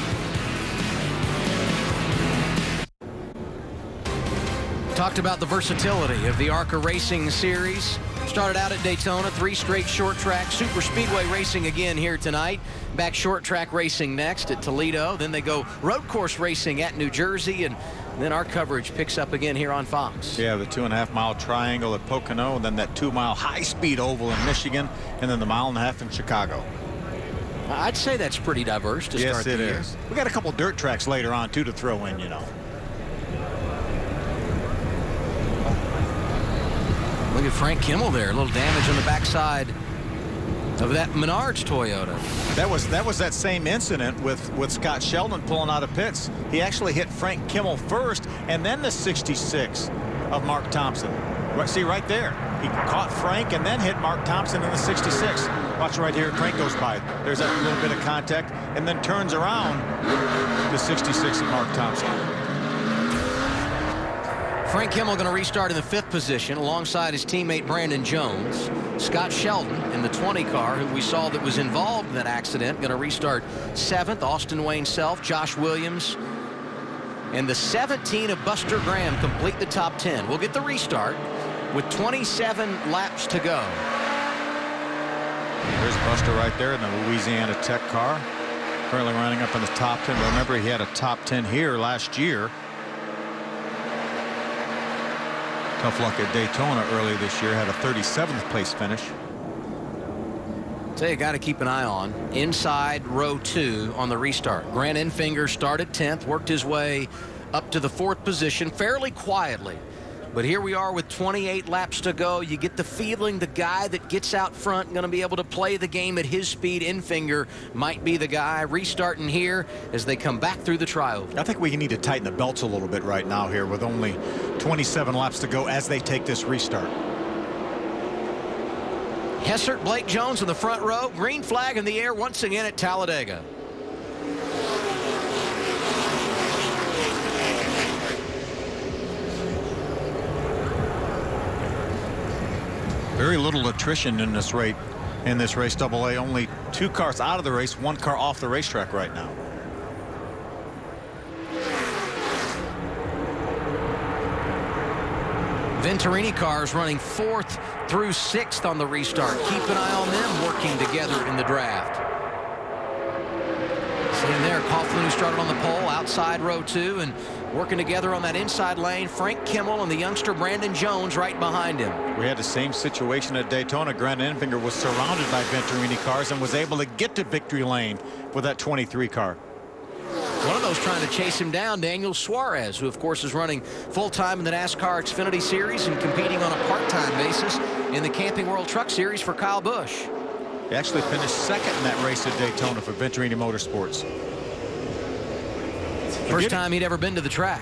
Talked about the versatility of the ARCA Racing Series. Started out at Daytona, 3 straight short track super speedway racing again here tonight. Back short track racing next at Toledo. Then they go road course racing at New Jersey, and then our coverage picks up again here on Fox. Yeah, the 2.5-mile triangle at Pocono, and then that 2-mile high-speed oval in Michigan, and then the 1.5 miles in Chicago. I'd say that's pretty diverse to start the year. Yes, it is. We got a couple dirt tracks later on, too, to throw in, you know. Look at Frank Kimmel there. A little damage on the backside of that Menards Toyota. That was that same incident with Scott Sheldon pulling out of pits. He actually hit Frank Kimmel first, and then the 66 of Mark Thompson. See right there. He caught Frank and then hit Mark Thompson in the 66. Watch right here. Frank goes by. There's that little bit of contact, and then turns around the 66 of Mark Thompson. Frank Kimmel going to restart in the 5th position alongside his teammate Brandon Jones. Scott Sheldon in the 20 car, who we saw that was involved in that accident, going to restart 7th. Austin Wayne Self, Josh Williams, and the 17 of Buster Graham complete the top 10. We'll get the restart with 27 laps to go. There's Buster right there in the Louisiana Tech car, currently running up in the top 10. Remember, he had a top 10 here last year. Tough luck at Daytona early this year. Had a 37th place finish. So you got to keep an eye on inside row 2 on the restart. Grant Enfinger started 10th, worked his way up to the 4th position fairly quietly. But here we are with 28 laps to go. You get the feeling the guy that gets out front going to be able to play the game at his speed. Enfinger might be the guy restarting here as they come back through the trioval. I think we need to tighten the belts a little bit right now here with only 27 laps to go as they take this restart. Hessert, Blake Jones in the front row. Green flag in the air once again at Talladega. Very little attrition in this race. AA. Only 2 cars out of the race, 1 car off the racetrack right now. Venturini cars running 4th through 6th on the restart. Keep an eye on them working together in the draft. Seeing there, Coughlin, who started on the pole outside row 2 and working together on that inside lane. Frank Kimmel and the youngster Brandon Jones right behind him. We had the same situation at Daytona. Grant Enfinger was surrounded by Venturini cars and was able to get to victory lane with that 23 car. One of those trying to chase him down, Daniel Suarez, who of course is running full-time in the NASCAR Xfinity Series and competing on a part-time basis in the Camping World Truck Series for Kyle Busch. He actually finished 2nd in that race at Daytona for Venturini Motorsports. First time he'd ever been to the track.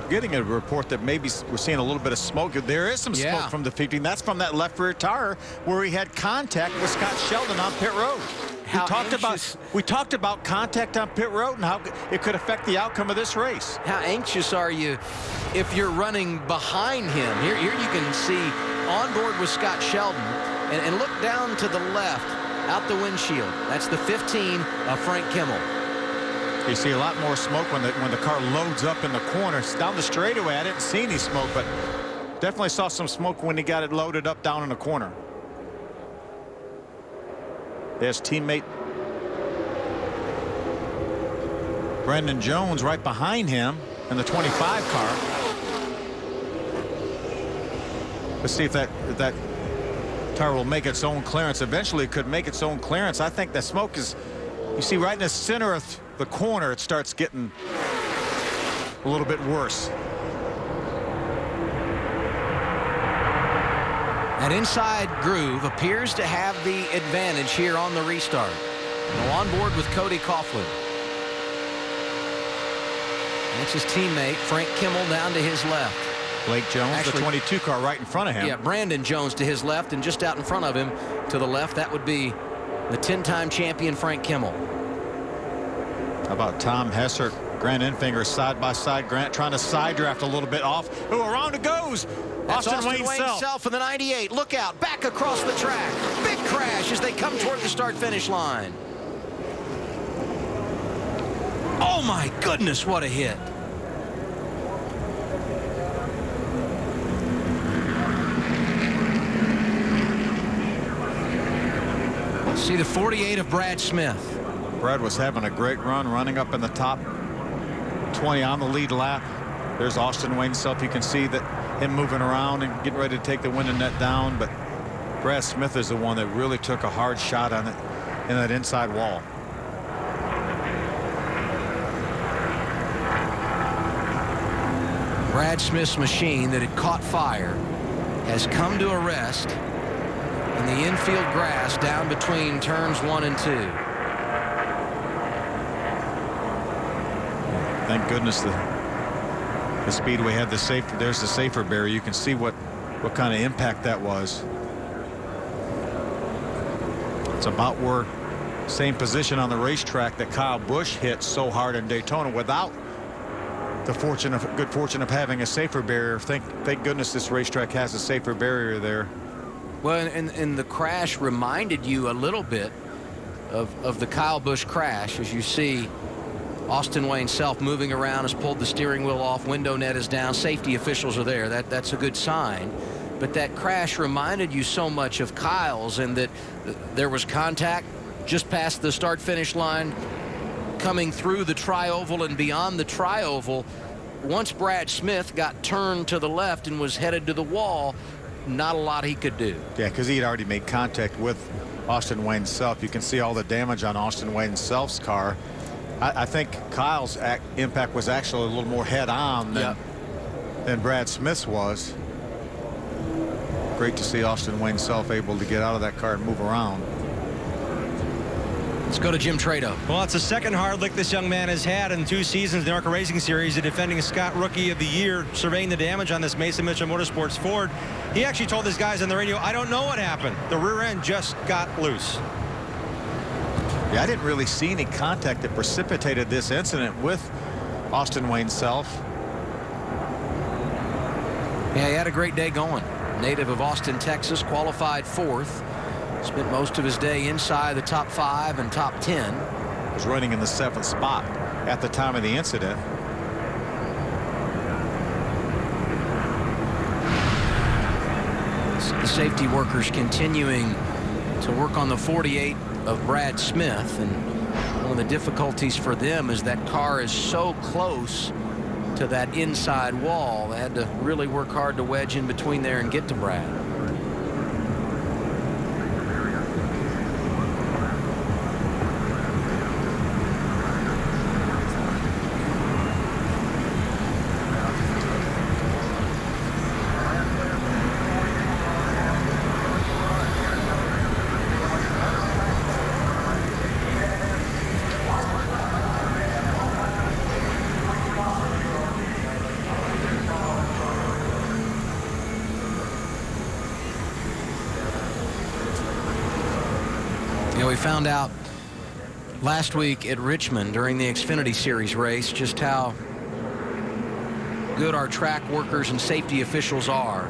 Getting a report that maybe we're seeing a little bit of smoke. There is some smoke from the 15. That's from that left rear tire where he had contact with Scott Sheldon on pit road. We talked about contact on pit road and how it could affect the outcome of this race. How anxious are you if you're running behind him? Here you can see on board with Scott Sheldon, and look down to the left out the windshield. That's the 15 of Frank Kimmel. You see a lot more smoke when the car loads up in the corner. It's down the straightaway. I didn't see any smoke, but definitely saw some smoke when he got it loaded up down in the corner. There's teammate Brandon Jones right behind him in the 25 car. Let's see if that tire will make its own clearance. Eventually it could make its own clearance. I think the smoke is, you see right in the center of the corner, it starts getting a little bit worse. That inside groove appears to have the advantage here on the restart. Now on board with Cody Coughlin. That's his teammate Frank Kimmel down to his left. Blake Jones, the 22 car right in front of him. Yeah, Brandon Jones to his left, and just out in front of him to the left, that would be the 10-time champion Frank Kimmel. How about Tom Hessert, Grant Enfinger side by side. Grant trying to side draft a little bit off. Oh, around it goes. That's Austin Wayne Self in the 98. Look out, back across the track. Big crash as they come toward the start-finish line. Oh my goodness, what a hit. See the 48 of Brad Smith. Brad was having a great run, running up in the top 20 on the lead lap. There's Austin Wayne Self. You can see that him moving around and getting ready to take the winning net down, but Brad Smith is the one that really took a hard shot on it in that inside wall. Brad Smith's machine that had caught fire has come to a rest in the infield grass down between turns 1 and 2. Thank goodness the speedway had the safer. There's the safer barrier. You can see what kind of impact that was. It's about where same position on the racetrack that Kyle Busch hit so hard in Daytona without the good fortune of having a safer barrier. Thank goodness this racetrack has a safer barrier there. Well, and the crash reminded you a little bit of the Kyle Busch crash, as you see Austin Wayne Self moving around, has pulled the steering wheel off, window net is down, safety officials are there. That's a good sign. But that crash reminded you so much of Kyle's, and that there was contact just past the start-finish line, coming through the tri-oval and beyond the tri-oval. Once Brad Smith got turned to the left and was headed to the wall, not a lot he could do. Yeah, because he had already made contact with Austin Wayne Self. You can see all the damage on Austin Wayne Self's car. I think Kyle's impact was actually a little more head-on than Brad Smith's was. Great to see Austin Wayne Self able to get out of that car and move around. Let's go to Jim Trado. Well, it's the second hard lick this young man has had in 2 seasons in the ARCA Racing Series. The defending Scott Rookie of the Year, surveying the damage on this Mason Mitchell Motorsports Ford. He actually told his guys on the radio, I don't know what happened. The rear end just got loose. Yeah, I didn't really see any contact that precipitated this incident with Austin Wayne Self. Yeah, he had a great day going. Native of Austin, Texas, qualified 4th. Spent most of his day inside the top 5 and top 10. Was running in the 7th spot at the time of the incident. The safety workers continuing to work on the 48 of Brad Smith, and one of the difficulties for them is that car is so close to that inside wall. They had to really work hard to wedge in between there and get to Brad. We found out last week at Richmond during the Xfinity Series race just how good our track workers and safety officials are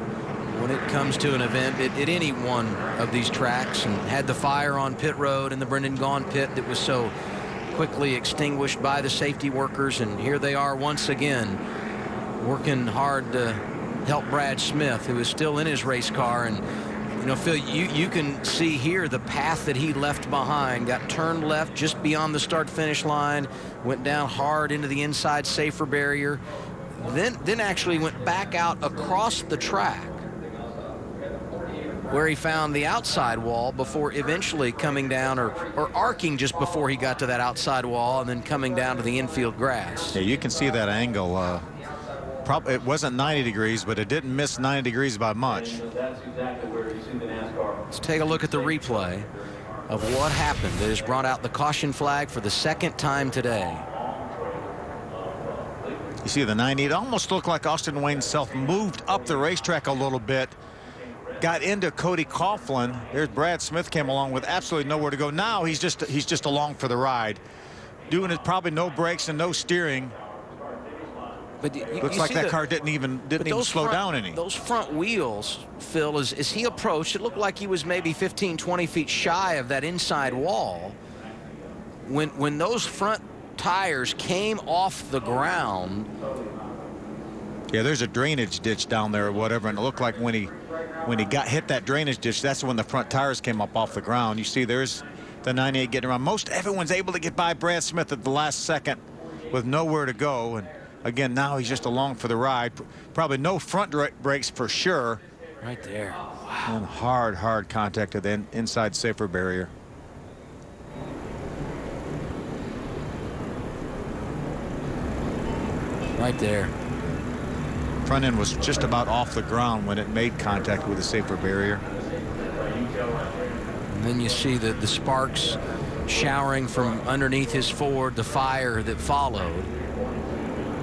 when it comes to an event at any one of these tracks. And had the fire on pit road in the Brendan Gaughan pit that was so quickly extinguished by the safety workers, and here they are once again working hard to help Brad Smith, who is still in his race car. And You know, Phil, you can see here the path that he left behind. Got turned left just beyond the start-finish line, went down hard into the inside safer barrier, then actually went back out across the track where he found the outside wall before eventually coming down or arcing just before he got to that outside wall and then coming down to the infield grass. Yeah, you can see that angle. It wasn't 90 degrees, but it didn't miss 90 degrees by much. Let's take a look at the replay of what happened that has brought out the caution flag for the second time today. You see the 90, it almost looked like Austin Wayne Self moved up the racetrack a little bit, got into Cody Coughlin. There's Brad Smith came along with absolutely nowhere to go. Now he's just along for the ride, doing it probably no brakes and no steering. But looks like that car didn't even slow down any. Those front wheels, Phil, as he approached, it looked like he was maybe 15, 20 feet shy of that inside wall. When those front tires came off the ground. Yeah, there's a drainage ditch down there or whatever, and it looked like when he hit that drainage ditch, that's when the front tires came up off the ground. You see there's the 98 getting around. Most everyone's able to get by Brad Smith at the last second with nowhere to go. And again, now he's just along for the ride. Probably no front brakes for sure. Right there. Wow. And hard contact to the inside safer barrier. Right there. Front end was just about off the ground when it made contact with the safer barrier. And then you see the sparks showering from underneath his Ford, the fire that followed.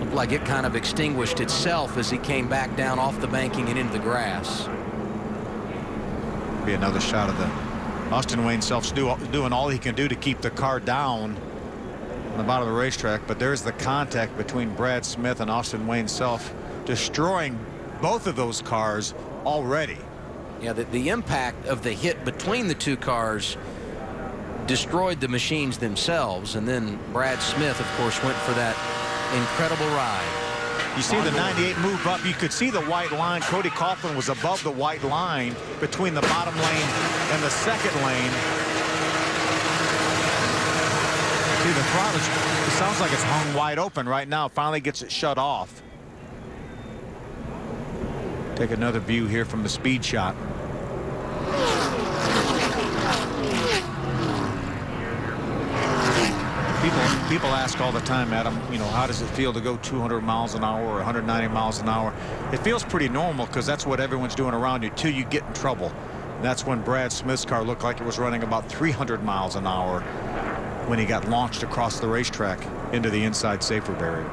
Looked like it kind of extinguished itself as he came back down off the banking and into the grass. Be another shot of the Austin Wayne Self's doing all he can do to keep the car down on the bottom of the racetrack, but there's the contact between Brad Smith and Austin Wayne Self, destroying both of those cars already. Yeah, the impact of the hit between the two cars destroyed the machines themselves, and then Brad Smith, of course, went for that incredible ride. You see the 98 move up. You could see the white line. Cody Coughlin was above the white line between the bottom lane and the second lane. See the throttle, it sounds like it's hung wide open right now. Finally gets it shut off. Take another view here from the speed shot. People ask all the time, Adam, you know, how does it feel to go 200 miles an hour or 190 miles an hour? It feels pretty normal because that's what everyone's doing around you till you get in trouble. And that's when Brad Smith's car looked like it was running about 300 miles an hour when he got launched across the racetrack into the inside safer barrier.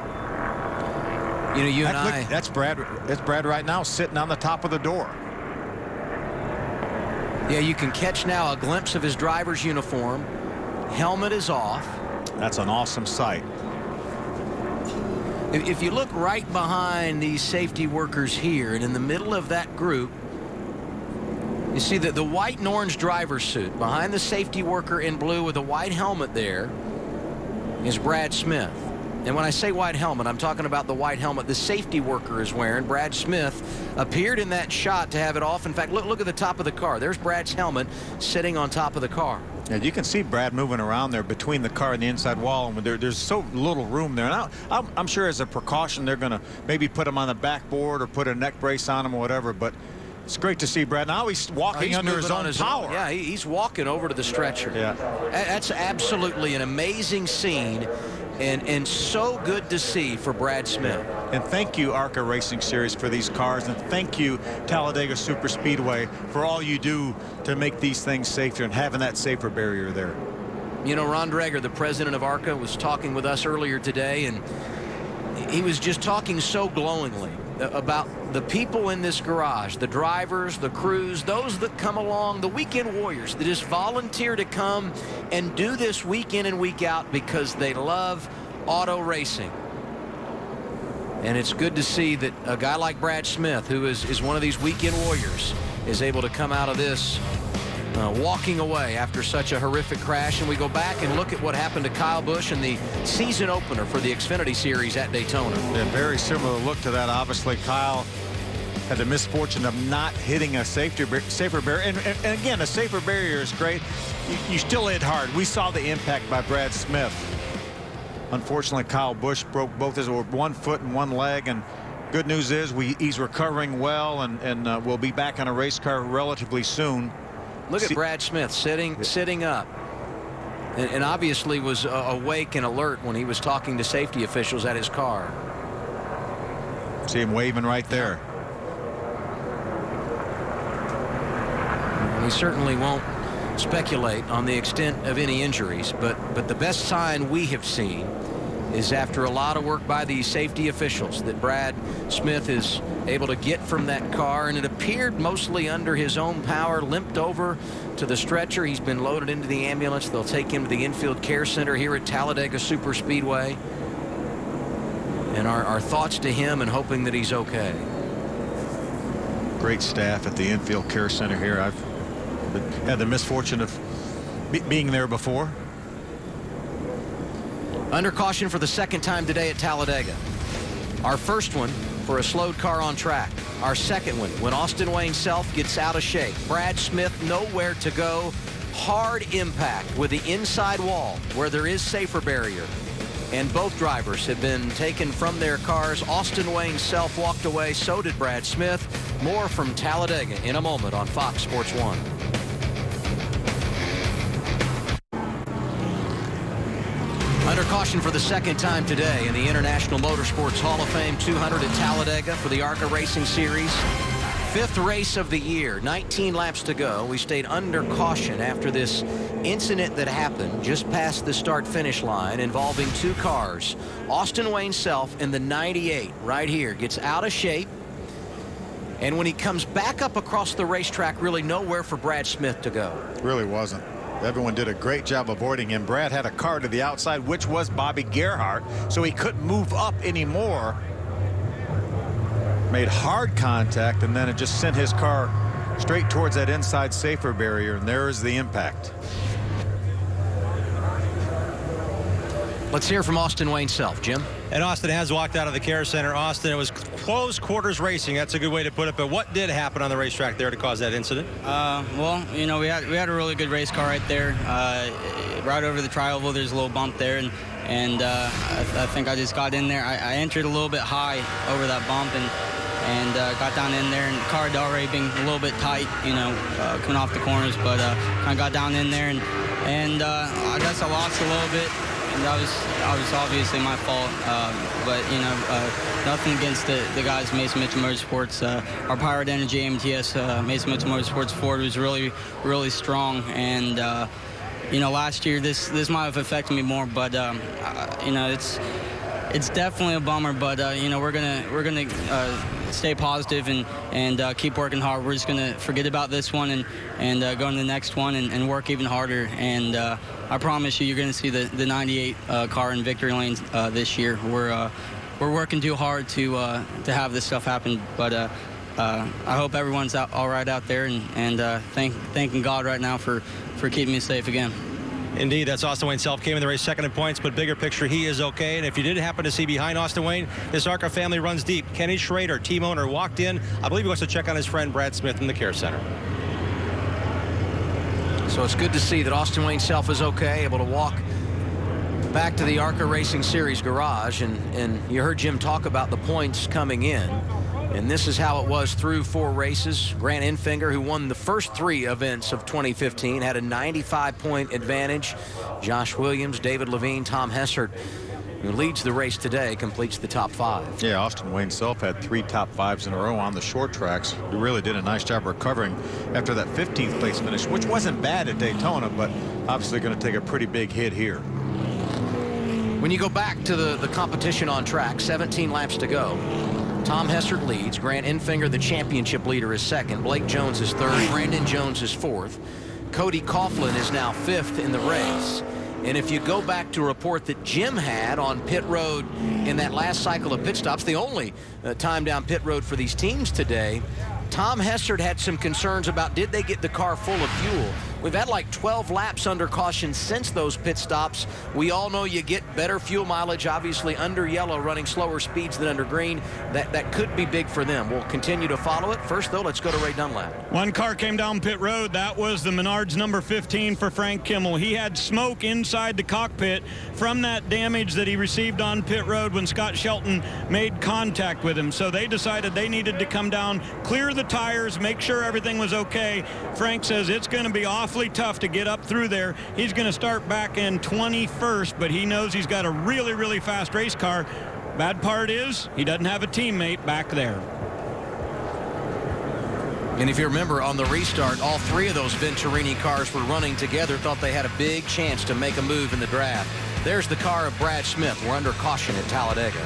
You know, you and I. That's Brad right now sitting on the top of the door. Yeah, you can catch now a glimpse of his driver's uniform. Helmet is off. That's an awesome sight. If you look right behind these safety workers here, and in the middle of that group, you see that the white and orange driver's suit behind the safety worker in blue with a white helmet there is Brad Smith. And when I say white helmet, I'm talking about the white helmet the safety worker is wearing. Brad Smith appeared in that shot to have it off. In fact, look at the top of the car. There's Brad's helmet sitting on top of the car. And you can see Brad moving around there between the car and the inside wall, and there's so little room there. And I'm sure as a precaution they're going to maybe put him on the backboard or put a neck brace on him or whatever, but it's great to see Brad. Now he's walking under his own power. Yeah, he's walking over to the stretcher. Yeah. That's absolutely an amazing scene. And so good to see for Brad Smith. And thank you, ARCA Racing Series, for these cars. And thank you, Talladega Superspeedway, for all you do to make these things safer and having that safer barrier there. You know, Ron Dreger, the president of ARCA, was talking with us earlier today, and he was just talking so glowingly about the people in this garage, the drivers, the crews, those that come along, the weekend warriors that just volunteer to come and do this week in and week out because they love auto racing. And it's good to see that a guy like Brad Smith, who is one of these weekend warriors, is able to come out of this walking away after such a horrific crash. And we go back and look at what happened to Kyle Busch in the season opener for the Xfinity Series at Daytona. Yeah, very similar look to that. Obviously, Kyle had the misfortune of not hitting a safer barrier. And again, a safer barrier is great. You still hit hard. We saw the impact by Brad Smith. Unfortunately, Kyle Busch broke both his one foot and one leg. And good news is he's recovering well and will be back on a race car relatively soon. Look at Brad Smith sitting up. And obviously was awake and alert when he was talking to safety officials at his car. See him waving right there. We certainly won't speculate on the extent of any injuries, but the best sign we have seen is after a lot of work by these safety officials that Brad Smith is able to get from that car, and it appeared mostly under his own power, limped over to the stretcher. He's been loaded into the ambulance. They'll take him to the infield care center here at Talladega Superspeedway. And our thoughts to him and hoping that he's okay. Great staff at the infield care center here. I've had the misfortune of being there before. Under caution for the second time today at Talladega. Our first one for a slowed car on track. Our second one when Austin Wayne Self gets out of shape. Brad Smith nowhere to go. Hard impact with the inside wall where there is safer barrier. And both drivers have been taken from their cars. Austin Wayne Self walked away. So did Brad Smith. More from Talladega in a moment on Fox Sports 1. Under caution for the second time today in the International Motorsports Hall of Fame 200 at Talladega for the ARCA Racing Series. Fifth race of the year, 19 laps to go. We stayed under caution after this incident that happened just past the start-finish line involving two cars. Austin Wayne Self in the 98 right here gets out of shape. And when he comes back up across the racetrack, really nowhere for Brad Smith to go. Really wasn't. Everyone did a great job avoiding him. Brad had a car to the outside, which was Bobby Gerhart, so he couldn't move up anymore. Made hard contact, and then it just sent his car straight towards that inside safer barrier, and there is the impact. Let's hear from Austin Wayne Self. Jim? And Austin has walked out of the care center. Austin, it was close quarters racing. That's a good way to put it. But what did happen on the racetrack there to cause that incident? Well, you know, we had a really good race car right there. Right over the tri-oval, there's a little bump there, and I think I just got in there. I entered a little bit high over that bump and got down in there, and the car had already been a little bit tight, you know, coming off the corners, but kind of got down in there, and I guess I lost a little bit. And that was obviously my fault, but you know, nothing against the guys, Mason Mitchell Motorsports, our Pirate Energy AMTS, Mason Mitchell Motorsports Ford was really strong, and you know, last year this might have affected me more, but you know, it's definitely a bummer, but you know, we're gonna stay positive and keep working hard. We're just gonna forget about this one and go into the next one and work even harder. And I promise you're gonna see the 98 car in victory lanes this year. We're working too hard to have this stuff happen, but I hope everyone's all right out there, and thanking God right now for keeping me safe again. Indeed, that's Austin Wayne Self. Came in the race second in points, but bigger picture, he is okay. And if you did happen to see behind Austin Wayne, this ARCA family runs deep. Kenny Schrader, team owner, walked in. I believe he wants to check on his friend Brad Smith in the care center. So it's good to see that Austin Wayne Self is okay, able to walk back to the ARCA Racing Series garage. And you heard Jim talk about the points coming in. And this is how it was through 4 races. Grant Enfinger, who won the first 3 events of 2015, had a 95-point advantage. Josh Williams, David Levine, Tom Hessert, who leads the race today, completes the top 5. Yeah, Austin Wayne Self had 3 top 5s in a row on the short tracks. He really did a nice job recovering after that 15th place finish, which wasn't bad at Daytona, but obviously going to take a pretty big hit here. When you go back to the competition on track, 17 laps to go. Tom Hessert leads. Grant Enfinger, the championship leader, is second. Blake Jones is third. Brandon Jones is fourth. Cody Coughlin is now 5th in the race. And if you go back to a report that Jim had on pit road in that last cycle of pit stops, the only time down pit road for these teams today, Tom Hessert had some concerns about did they get the car full of fuel We've had like 12 laps under caution since those pit stops. We all know you get better fuel mileage, obviously, under yellow, running slower speeds than under green. That could be big for them. We'll continue to follow it. First, though, let's go to Ray Dunlap. One car came down pit road. That was the Menards number 15 for Frank Kimmel. He had smoke inside the cockpit from that damage that he received on pit road when Scott Shelton made contact with him. So they decided they needed to come down, clear the tires, make sure everything was okay. Frank says it's going to be awfully tough to get up through there. He's going to start back in 21st, but he knows he's got a really, really fast race car. Bad part is he doesn't have a teammate back there. And if you remember, on the restart, all three of those Venturini cars were running together, thought they had a big chance to make a move in the draft. There's the car of Brad Smith. We're under caution at Talladega.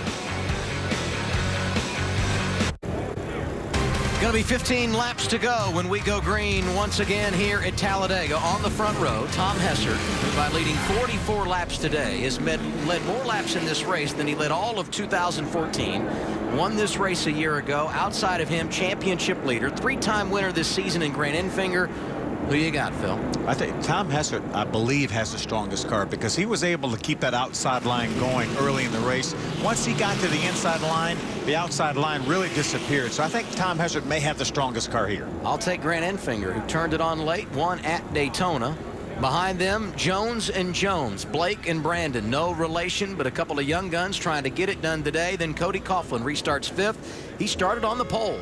Going to be 15 laps to go when we go green once again here at Talladega. On the front row, Tom Hessert, who by leading 44 laps today has led more laps in this race than he led all of 2014. Won this race a year ago. Outside of him, championship leader, three-time winner this season in Grant Enfinger. Who you got, Phil? I think Tom Hessert, I believe, has the strongest car because he was able to keep that outside line going early in the race. Once he got to the inside line, the outside line really disappeared. So I think Tom Hessert may have the strongest car here. I'll take Grant Enfinger, who turned it on late, won at Daytona. Behind them, Jones and Jones, Blake and Brandon. No relation, but a couple of young guns trying to get it done today. Then Cody Coughlin restarts 5th. He started on the pole.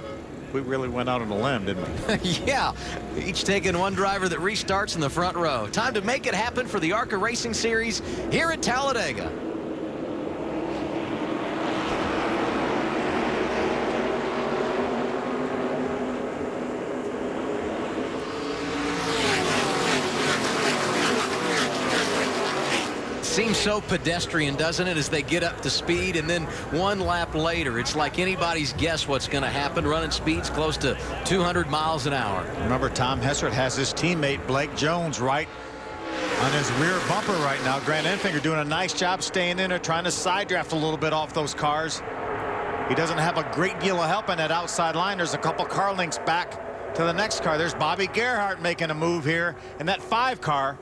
We really went out on a limb, didn't we? Yeah, each taking one driver that restarts in the front row. Time to make it happen for the ARCA Racing Series here at Talladega. Seems so pedestrian, doesn't it, as they get up to speed, and then one lap later, it's like anybody's guess what's going to happen, running speeds close to 200 miles an hour. Remember, Tom Hessert has his teammate Blake Jones right on his rear bumper right now. Grant Enfinger doing a nice job staying in there, trying to side draft a little bit off those cars. He doesn't have a great deal of help in that outside line. There's a couple car links back to the next car. There's Bobby Gerhart making a move here in that 5 car.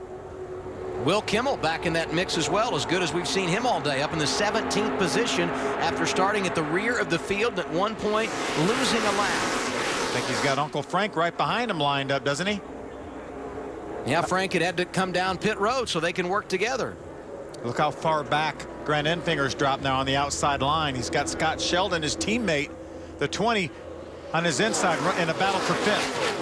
Will Kimmel back in that mix as well, as good as we've seen him all day, up in the 17th position after starting at the rear of the field, at one point losing a lap. I think he's got Uncle Frank right behind him lined up, doesn't he? Yeah, Frank had to come down pit road so they can work together. Look how far back Grant Enfinger's dropped now on the outside line. He's got Scott Sheldon, his teammate, the 20, on his inside in a battle for 5th.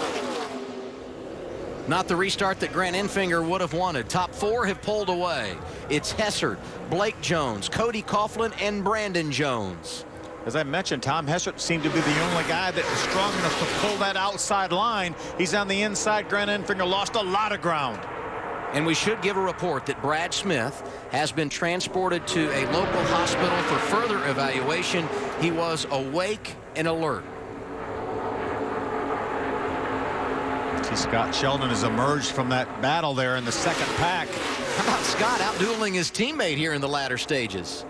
Not the restart that Grant Enfinger would have wanted. Top 4 have pulled away. It's Hessert, Blake Jones, Cody Coughlin, and Brandon Jones. As I mentioned, Tom Hessert seemed to be the only guy that was strong enough to pull that outside line. He's on the inside. Grant Enfinger lost a lot of ground. And we should give a report that Brad Smith has been transported to a local hospital for further evaluation. He was awake and alert. Scott Sheldon has emerged from that battle there in the second pack. How about Scott outdueling his teammate here in the latter stages?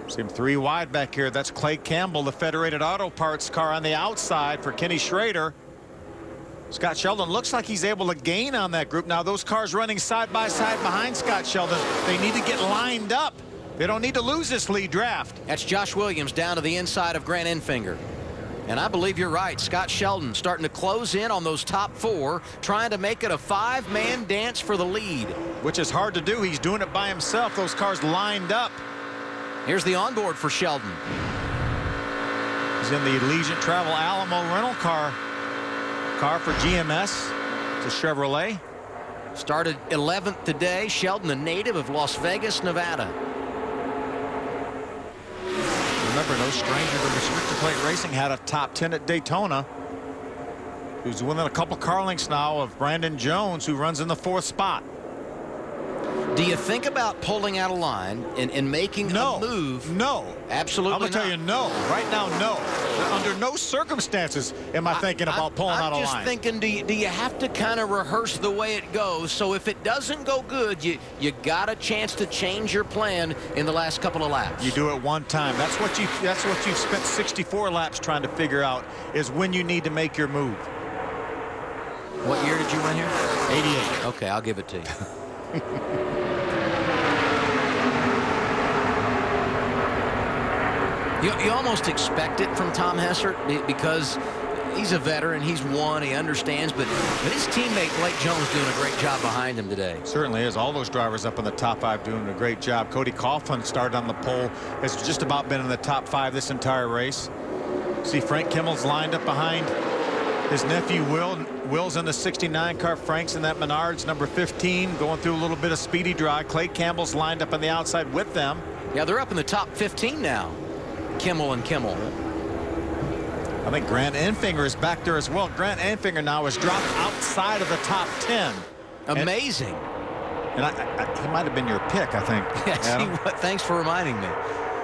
See him 3 wide back here. That's Clay Campbell, the Federated Auto Parts car on the outside for Kenny Schrader. Scott Sheldon looks like he's able to gain on that group. Now those cars running side by side behind Scott Sheldon, they need to get lined up. They don't need to lose this lead draft. That's Josh Williams down to the inside of Grant Enfinger. And I believe you're right. Scott Sheldon starting to close in on those top 4, trying to make it a 5-man dance for the lead. Which is hard to do. He's doing it by himself. Those cars lined up. Here's the onboard for Sheldon. He's in the Allegiant Travel Alamo rental car for GMS. It's a Chevrolet. Started 11th today. Sheldon, a native of Las Vegas, Nevada. Remember, no stranger to restrictor plate racing, had a top 10 at Daytona. Who's within a couple car lengths now of Brandon Jones, who runs in the 4th spot. Do you think about pulling out a line and making a move? No. Absolutely I'm going to tell you no. Right now, no. Under no circumstances am I thinking about pulling out a line. I'm just thinking, do you have to kind of rehearse the way it goes? So if it doesn't go good, you got a chance to change your plan in the last couple of laps. You do it one time. That's what you've spent 64 laps trying to figure out, is when you need to make your move. What year did you win here? 88. Okay, I'll give it to you. You almost expect it from Tom Hessert because he's a veteran. He's won. He understands. But his teammate Blake Jones doing a great job behind him today. Certainly is. All those drivers up in the top 5 doing a great job. Cody Coughlin started on the pole. Has just about been in the top 5 this entire race. See Frank Kimmel's lined up behind his nephew Will. Will's in the 69 car. Frank's in that Menards number 15 going through a little bit of speedy drive. Clay Campbell's lined up on the outside with them. Yeah, they're up in the top 15 now. Kimmel and Kimmel. I think Grant Enfinger is back there as well. Grant Enfinger now is dropped outside of the top 10. Amazing. And he might have been your pick, I think. Yes, thanks for reminding me.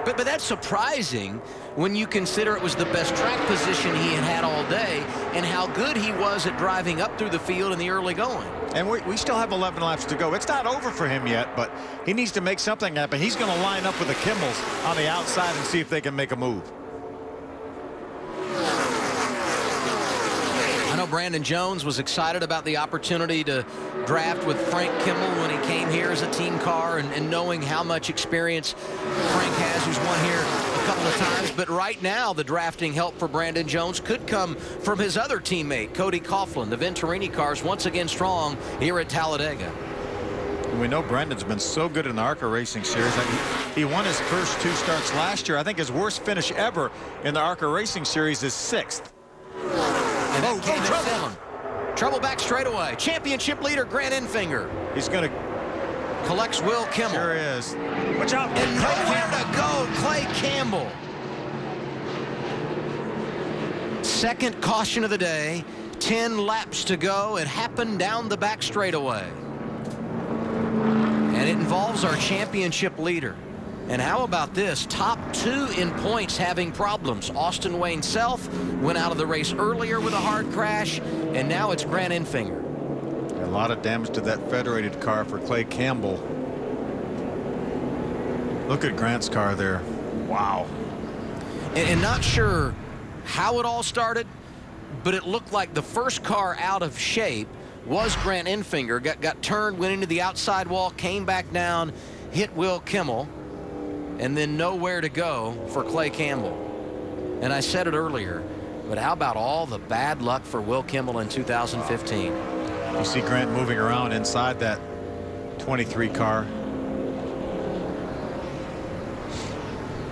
But that's surprising when you consider it was the best track position he had all day and how good he was at driving up through the field in the early going. And we still have 11 laps to go. It's not over for him yet, but he needs to make something happen. He's going to line up with the Kimmels on the outside and see if they can make a move. I know Brandon Jones was excited about the opportunity to draft with Frank Kimmel when he came here as a team car, and knowing how much experience Frank has, who's won here a couple of times. But right now, the drafting help for Brandon Jones could come from his other teammate, Cody Coughlin. The Venturini cars once again strong here at Talladega. We know Brendan's been so good in the ARCA Racing Series. He won his first 2 starts last year. I think his worst finish ever in the ARCA Racing Series is 6th. And that came at 7. Trouble back straightaway. Championship leader Grant Enfinger. He's going to collects Will Kimmel. Sure is. Watch out. And nowhere to go, Clay Campbell. Second caution of the day. 10 laps to go. It happened down the back straightaway. And it involves our championship leader. And how about this? Top 2 in points having problems. Austin Wayne Self went out of the race earlier with a hard crash, and now it's Grant Enfinger. A lot of damage to that federated car for Clay Campbell. Look at Grant's car there. Wow. And not sure how it all started, but it looked like the first car out of shape was Grant Enfinger. Got turned, went into the outside wall, came back down, hit Will Kimmel, and then nowhere to go for Clay Campbell. And I said it earlier, but how about all the bad luck for Will Kimmel in 2015? You see Grant moving around inside that 23 car.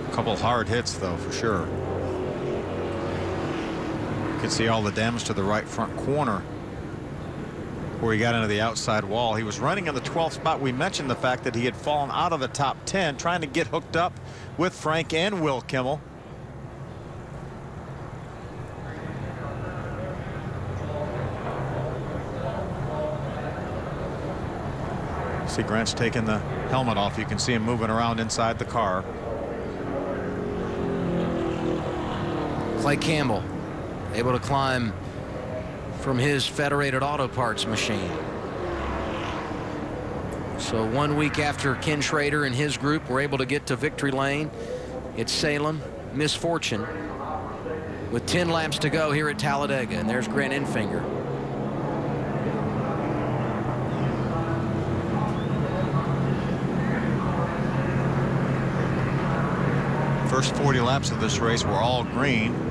A couple hard hits, though, for sure. You can see all the damage to the right front corner where he got into the outside wall. He was running in the 12th spot. We mentioned the fact that he had fallen out of the top 10 trying to get hooked up with Frank and Will Kimmel. See Grant's taking the helmet off. You can see him moving around inside the car. Clay Campbell able to climb from his Federated Auto Parts machine. So 1 week after Ken Schrader and his group were able to get to victory lane, it's Salem misfortune with 10 laps to go here at Talladega. And there's Grant Enfinger. First 40 laps of this race were all green.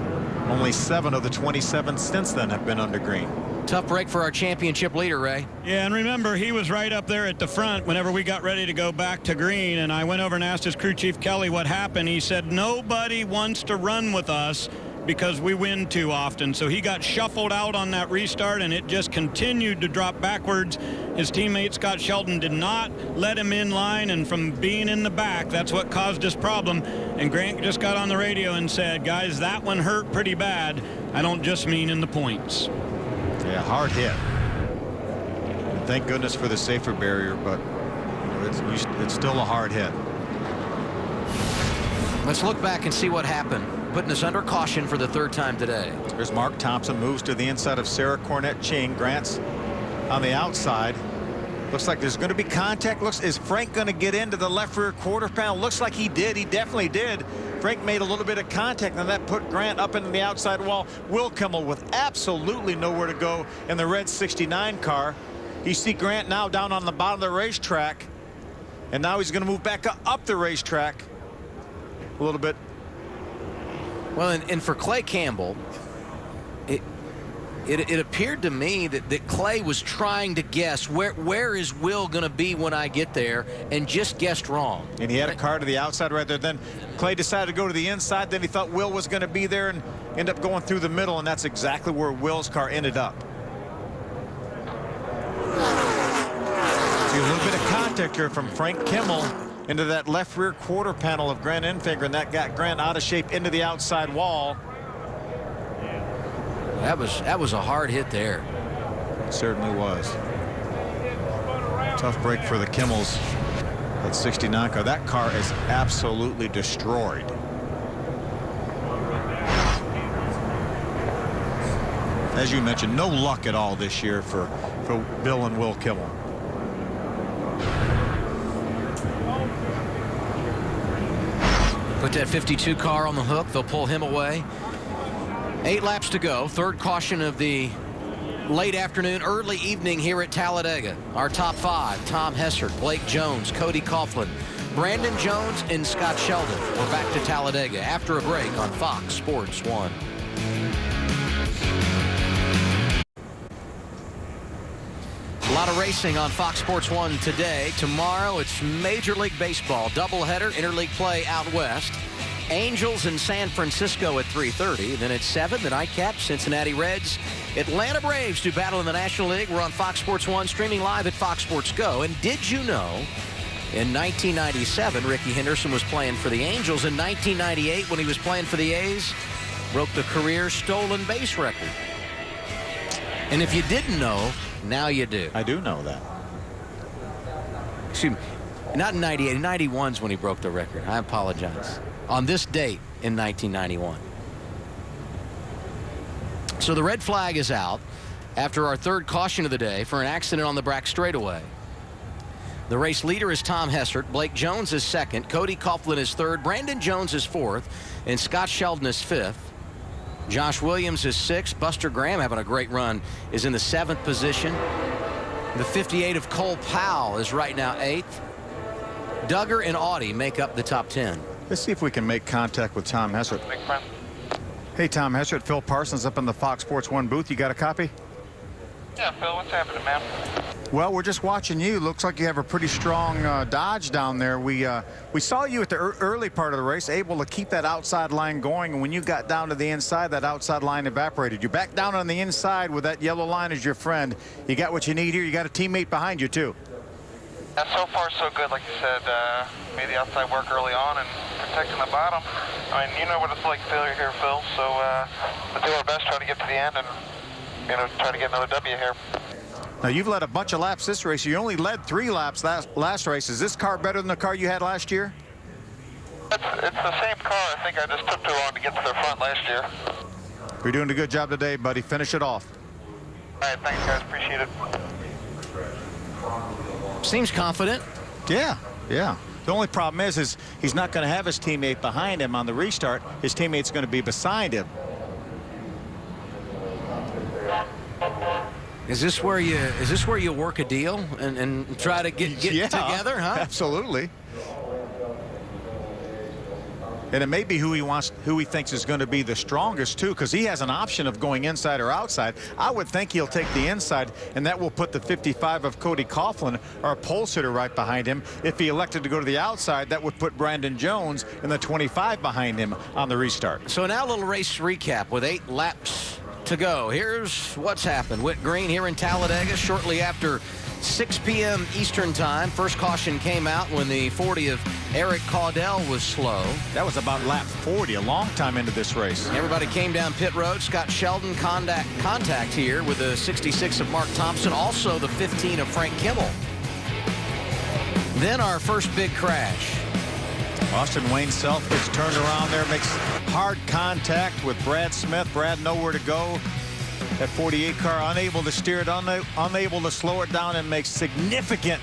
Only 7 of the 27 since then have been under green. Tough break for our championship leader, Ray. Yeah, and remember, he was right up there at the front whenever we got ready to go back to green, and I went over and asked his crew chief Kelly what happened. He said nobody wants to run with us because we win too often. So he got shuffled out on that restart, and it just continued to drop backwards. His teammate Scott Shelton did not let him in line, and from being in the back, that's what caused this problem. And Grant just got on the radio and said, guys, that one hurt pretty bad. I don't just mean in the points. Yeah, hard hit. And thank goodness for the safer barrier, but it's still a hard hit. Let's look back and see what happened, putting us under caution for the 3rd time today. There's Mark Thompson, moves to the inside of Sarah Cornett Ching. Grant's on the outside. Looks like there's going to be contact. Is Frank going to get into the left rear quarter panel? Looks like he did. He definitely did. Frank made a little bit of contact, and that put Grant up into the outside wall. Will Kimmel with absolutely nowhere to go in the red 69 car. You see Grant now down on the bottom of the racetrack, and now he's going to move back up the racetrack a little bit. Well, and for Clay Campbell, it appeared to me that Clay was trying to guess where is Will going to be when I get there, and just guessed wrong. And he had a car to the outside right there. Then Clay decided to go to the inside. Then he thought Will was going to be there and ended up going through the middle, and that's exactly where Will's car ended up. See a little bit of contact here from Frank Kimmel into that left rear quarter panel of Grant Enfinger, and that got Grant out of shape into the outside wall. That was a hard hit there. It certainly was. Tough break for the Kimmels. That 69 car. That car is absolutely destroyed. As you mentioned, no luck at all this year for Bill and Will Kimmel. Put that 52 car on the hook. They'll pull him away. 8 laps to go. Third caution of the late afternoon, early evening here at Talladega. Our top 5: Tom Hessert, Blake Jones, Cody Coughlin, Brandon Jones, and Scott Sheldon. We're back to Talladega after a break on Fox Sports 1. A lot of racing on Fox Sports 1 today. Tomorrow, it's Major League Baseball doubleheader, interleague play out west. Angels in San Francisco at 3:30. Then at 7, the nightcap, Cincinnati Reds, Atlanta Braves do battle in the National League. We're on Fox Sports 1, streaming live at Fox Sports Go. And did you know, in 1997, Ricky Henderson was playing for the Angels. In 1998, when he was playing for the A's, broke the career stolen base record. And if you didn't know, now you do. I do know that. Excuse me, not in 98, 91's when he broke the record. I apologize. On this date in 1991. So the red flag is out after our third caution of the day for an accident on the Brack straightaway. The race leader is Tom Hessert. Blake Jones is second. Cody Coughlin is third. Brandon Jones is fourth. And Scott Sheldon is fifth. Josh Williams is sixth. Buster Graham, having a great run, is in the 7th position. The 58 of Cole Powell is right now 8th. Duggar and Audi make up the top 10. Let's see if we can make contact with Tom Hessert. Hey, Tom Hessert, Phil Parsons up in the Fox Sports 1 booth. You got a copy? Yeah, Phil, what's happening, man? Well, we're just watching you. Looks like you have a pretty strong Dodge down there. We saw you at the early part of the race, able to keep that outside line going. And when you got down to the inside, that outside line evaporated. You're back down on the inside with that yellow line as your friend. You got what you need here. You got a teammate behind you, too. Yeah, so far, so good. Like you said, made the outside work early on and protecting the bottom. I mean, you know what it's like failure here, Phil. So we'll do our best, try to get to the end and, you know, try to get another W here. Now, you've led a bunch of laps this race. You only led 3 laps last race. Is this car better than the car you had last year? It's the same car. I think I just took too long to get to the front last year. You're doing a good job today, buddy. Finish it off. All right, thanks, guys. Appreciate it. Seems confident. Yeah. The only problem is he's not going to have his teammate behind him on the restart. His teammate's going to be beside him. Is this where you work a deal and try to get together, huh? Absolutely. And it may be who he thinks is going to be the strongest, too, because he has an option of going inside or outside. I would think he'll take the inside, and that will put the 55 of Cody Coughlin, our pole sitter, right behind him. If he elected to go to the outside, that would put Brandon Jones and the 25 behind him on the restart. So now a little race recap with 8 laps to go. Here's what's happened. Whit Green here in Talladega shortly after 6 p.m. Eastern time. First caution came out when the 40 of Eric Caudell was slow. That was about lap 40, a long time into this race. Everybody came down pit road. Scott Sheldon contact here with the 66 of Mark Thompson, also the 15 of Frank Kimmel. Then our first big crash. Austin Wayne Self gets turned around there, makes hard contact with Brad Smith. Brad nowhere to go. That 48 car unable to steer it, unable to slow it down, and make significant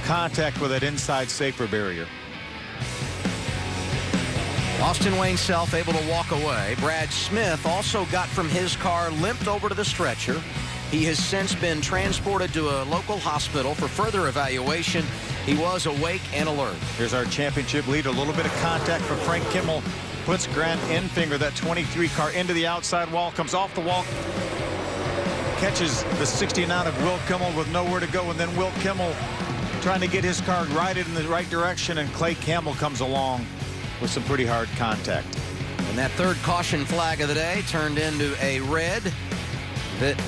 contact with that inside safer barrier. Austin Wayne Self able to walk away. Brad Smith also got from his car, limped over to the stretcher. He has since been transported to a local hospital for further evaluation. He was awake and alert. Here's our championship lead. A little bit of contact for Frank Kimmel. Puts Grant Enfinger, that 23 car, into the outside wall. Comes off the wall. Catches the 69 of Will Kimmel with nowhere to go. And then Will Kimmel trying to get his car righted in the right direction. And Clay Campbell comes along with some pretty hard contact. And that third caution flag of the day turned into a red that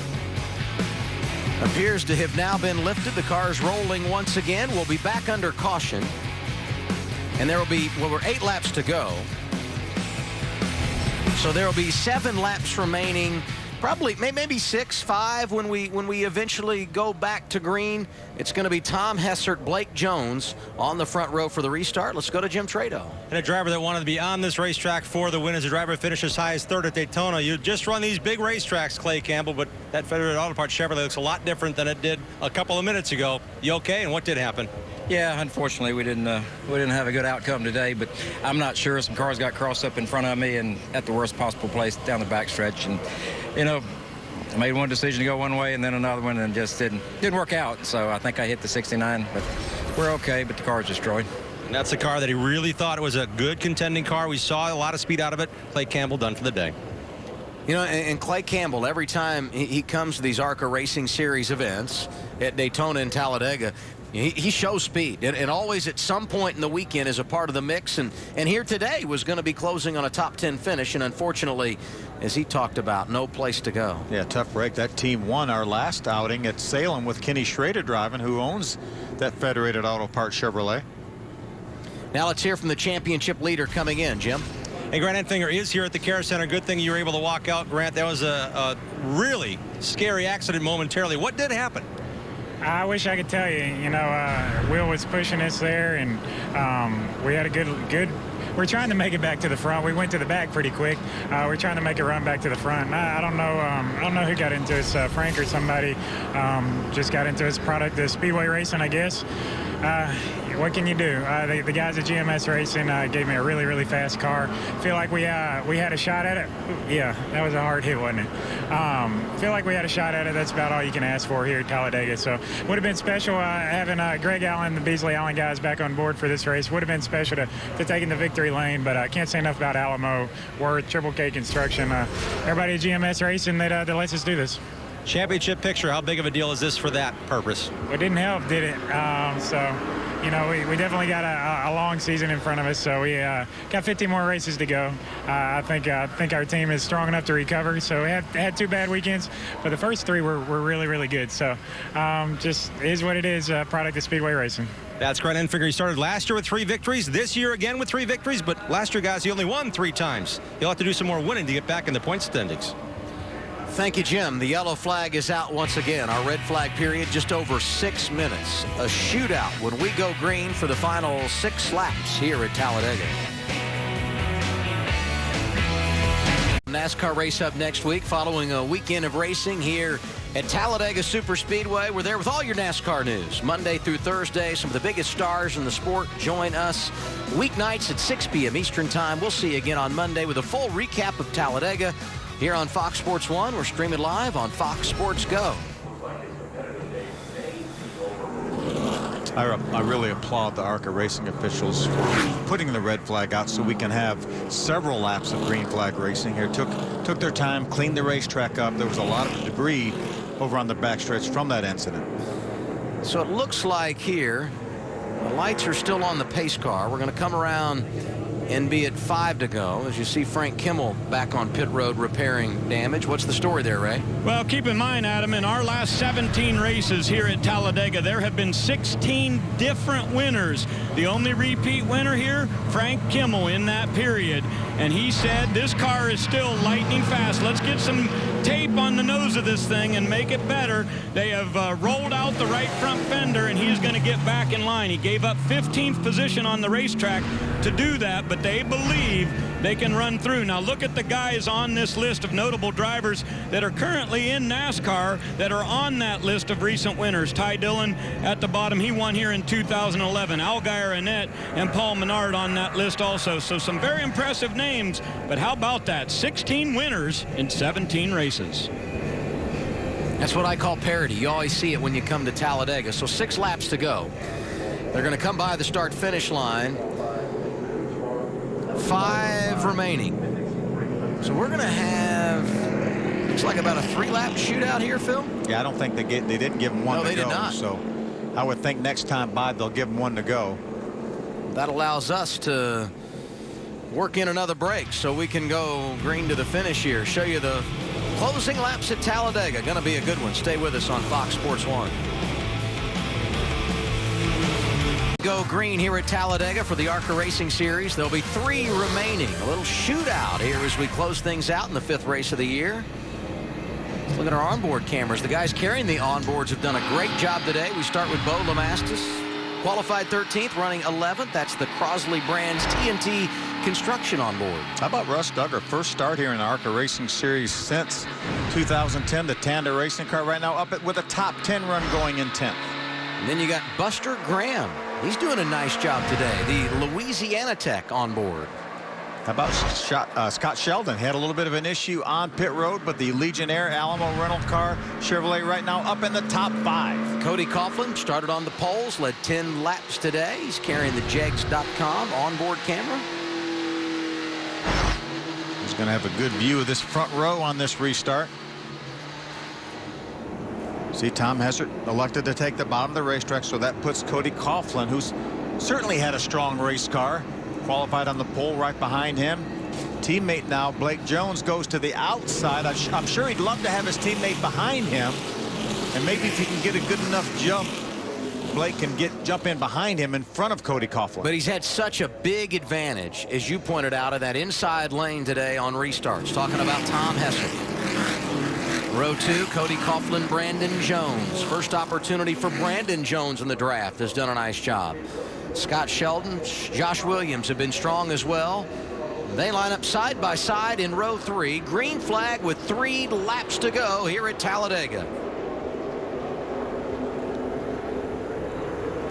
appears to have now been lifted. The car is rolling once again. We'll be back under caution. And there will be, well, we're 8 laps to go. So there will be 7 laps remaining. Probably maybe 6, 5 when we eventually go back to green. It's going to be Tom Hessert, Blake Jones on the front row for the restart. Let's go to Jim Trado. And a driver that wanted to be on this racetrack for the win as a driver finishes high as 3rd at Daytona. You just run these big racetracks, Clay Campbell, but that Federated Auto Parts Chevrolet looks a lot different than it did a couple of minutes ago. You okay? And what did happen? Yeah, unfortunately, we didn't have a good outcome today, but I'm not sure. Some cars got crossed up in front of me and at the worst possible place down the backstretch. And, you know, I made one decision to go one way and then another one, and just didn't work out. So I think I hit the 69, but we're okay, but the car is destroyed. And that's the car that he really thought it was a good contending car. We saw a lot of speed out of it. Clay Campbell done for the day. You know, and Clay Campbell, every time he comes to these ARCA Racing Series events at Daytona and Talladega, he shows speed, and always at some point in the weekend is a part of the mix. And here today was going to be closing on a top 10 finish, and unfortunately, as he talked about, no place to go. Yeah, tough break. That team won our last outing at Salem with Kenny Schrader driving, who owns that Federated Auto Parts Chevrolet. Now let's hear from the championship leader coming in, Jim. And Grant Enfinger is here at the Care Center. Good thing you were able to walk out, Grant. That was a really scary accident momentarily. What did happen? I wish I could tell you. You know, Will was pushing us there, and we had a good. We're trying to make it back to the front. We went to the back pretty quick. We're trying to make a run back to the front. I don't know. I don't know who got into us. Frank or somebody just got into his product, the Speedway Racing, I guess. What can you do? The guys at GMS Racing gave me a really fast car. Feel like we had a shot at it. Yeah, that was a hard hit, wasn't it? Feel like we had a shot at it. That's about all you can ask for here at Talladega. So would have been special having Greg Allen, the Beasley Allen guys back on board for this race. Would have been special to take in the victory lane, but I can't say enough about Alamo, Worth, Triple K Construction, everybody at GMS Racing that lets us do this. Championship picture, how big of a deal is this for that purpose? It didn't help, did it? So, you know, we definitely got a long season in front of us. So we got 15 more races to go. I think our team is strong enough to recover. So we had 2 bad weekends, but the first 3 were really good. So just is what it is, product of Speedway Racing. That's Grant Enfinger. He started last year with 3 victories, this year again with 3 victories, but last year, guys, he only won 3 times. He'll have to do some more winning to get back in the point standings. Thank you, Jim. The yellow flag is out once again. Our red flag period just over 6 minutes. A shootout when we go green for the final 6 laps here at Talladega. NASCAR race up next week following a weekend of racing here at Talladega Superspeedway. We're there with all your NASCAR news. Monday through Thursday, some of the biggest stars in the sport join us weeknights at 6 p.m. Eastern Time. We'll see you again on Monday with a full recap of Talladega here on Fox Sports 1. We're streaming live on Fox Sports Go. I really applaud the ARCA racing officials for putting the red flag out so we can have several laps of green flag racing here. Took their time, cleaned the racetrack up. There was a lot of debris over on the backstretch from that incident. So it looks like here the lights are still on the pace car. We're going to come around and be at 5 to go. As you see Frank Kimmel back on pit road repairing damage. What's the story there, Ray? Well, keep in mind, Adam, in our last 17 races here at Talladega, there have been 16 different winners. The only repeat winner here, Frank Kimmel, in that period. And he said, this car is still lightning fast. Let's get some tape on the nose of this thing and make it better. They have rolled out the right front fender, and he's going to get back in line. He gave up 15th position on the racetrack to do that, but they believe they can run through. Now look at the guys on this list of notable drivers that are currently in NASCAR that are on that list of recent winners. Ty Dillon at the bottom, he won here in 2011. Algair Annett and Paul Menard on that list also. So some very impressive names, but how about that? 16 winners in 17 races. That's what I call parity. You always see it when you come to Talladega. So 6 laps to go. They're going to come by the start-finish line. 5 remaining. So we're going to have, looks like about a 3-lap shootout here, Phil? Yeah, I don't think they didn't give them one to go. No, they did not. So I would think next time by they'll give them one to go. That allows us to work in another break so we can go green to the finish here. Show you the closing laps at Talladega. Going to be a good one. Stay with us on Fox Sports 1. Go green here at Talladega for the ARCA Racing Series. There'll be 3 remaining. A little shootout here as we close things out in the 5th race of the year. Let's look at our onboard cameras. The guys carrying the onboards have done a great job today. We start with Bo Lamastus, qualified 13th, running 11th. That's the Crosley Brands TNT construction onboard. How about Russ Duggar? First start here in the ARCA Racing Series since 2010. The Tanda racing car right now up with a top 10 run going in 10th. And then you got Buster Graham. He's doing a nice job today. The Louisiana Tech on board. How about Scott Sheldon? Had a little bit of an issue on pit road, but the Legionnaire Alamo rental car Chevrolet right now up in the top 5. Cody Coughlin started on the poles, led 10 laps today. He's carrying the jegs.com onboard camera. He's going to have a good view of this front row on this restart. See, Tom Hessert elected to take the bottom of the racetrack, so that puts Cody Coughlin, who's certainly had a strong race car, qualified on the pole right behind him. Teammate now, Blake Jones, goes to the outside. I'm sure he'd love to have his teammate behind him, and maybe if he can get a good enough jump, Blake can jump in behind him in front of Cody Coughlin. But he's had such a big advantage, as you pointed out, of that inside lane today on restarts. Talking about Tom Hessert. Row 2, Cody Coughlin, Brandon Jones. First opportunity for Brandon Jones in the draft. Has done a nice job. Scott Sheldon, Josh Williams have been strong as well. They line up side by side in row 3. Green flag with 3 laps to go here at Talladega.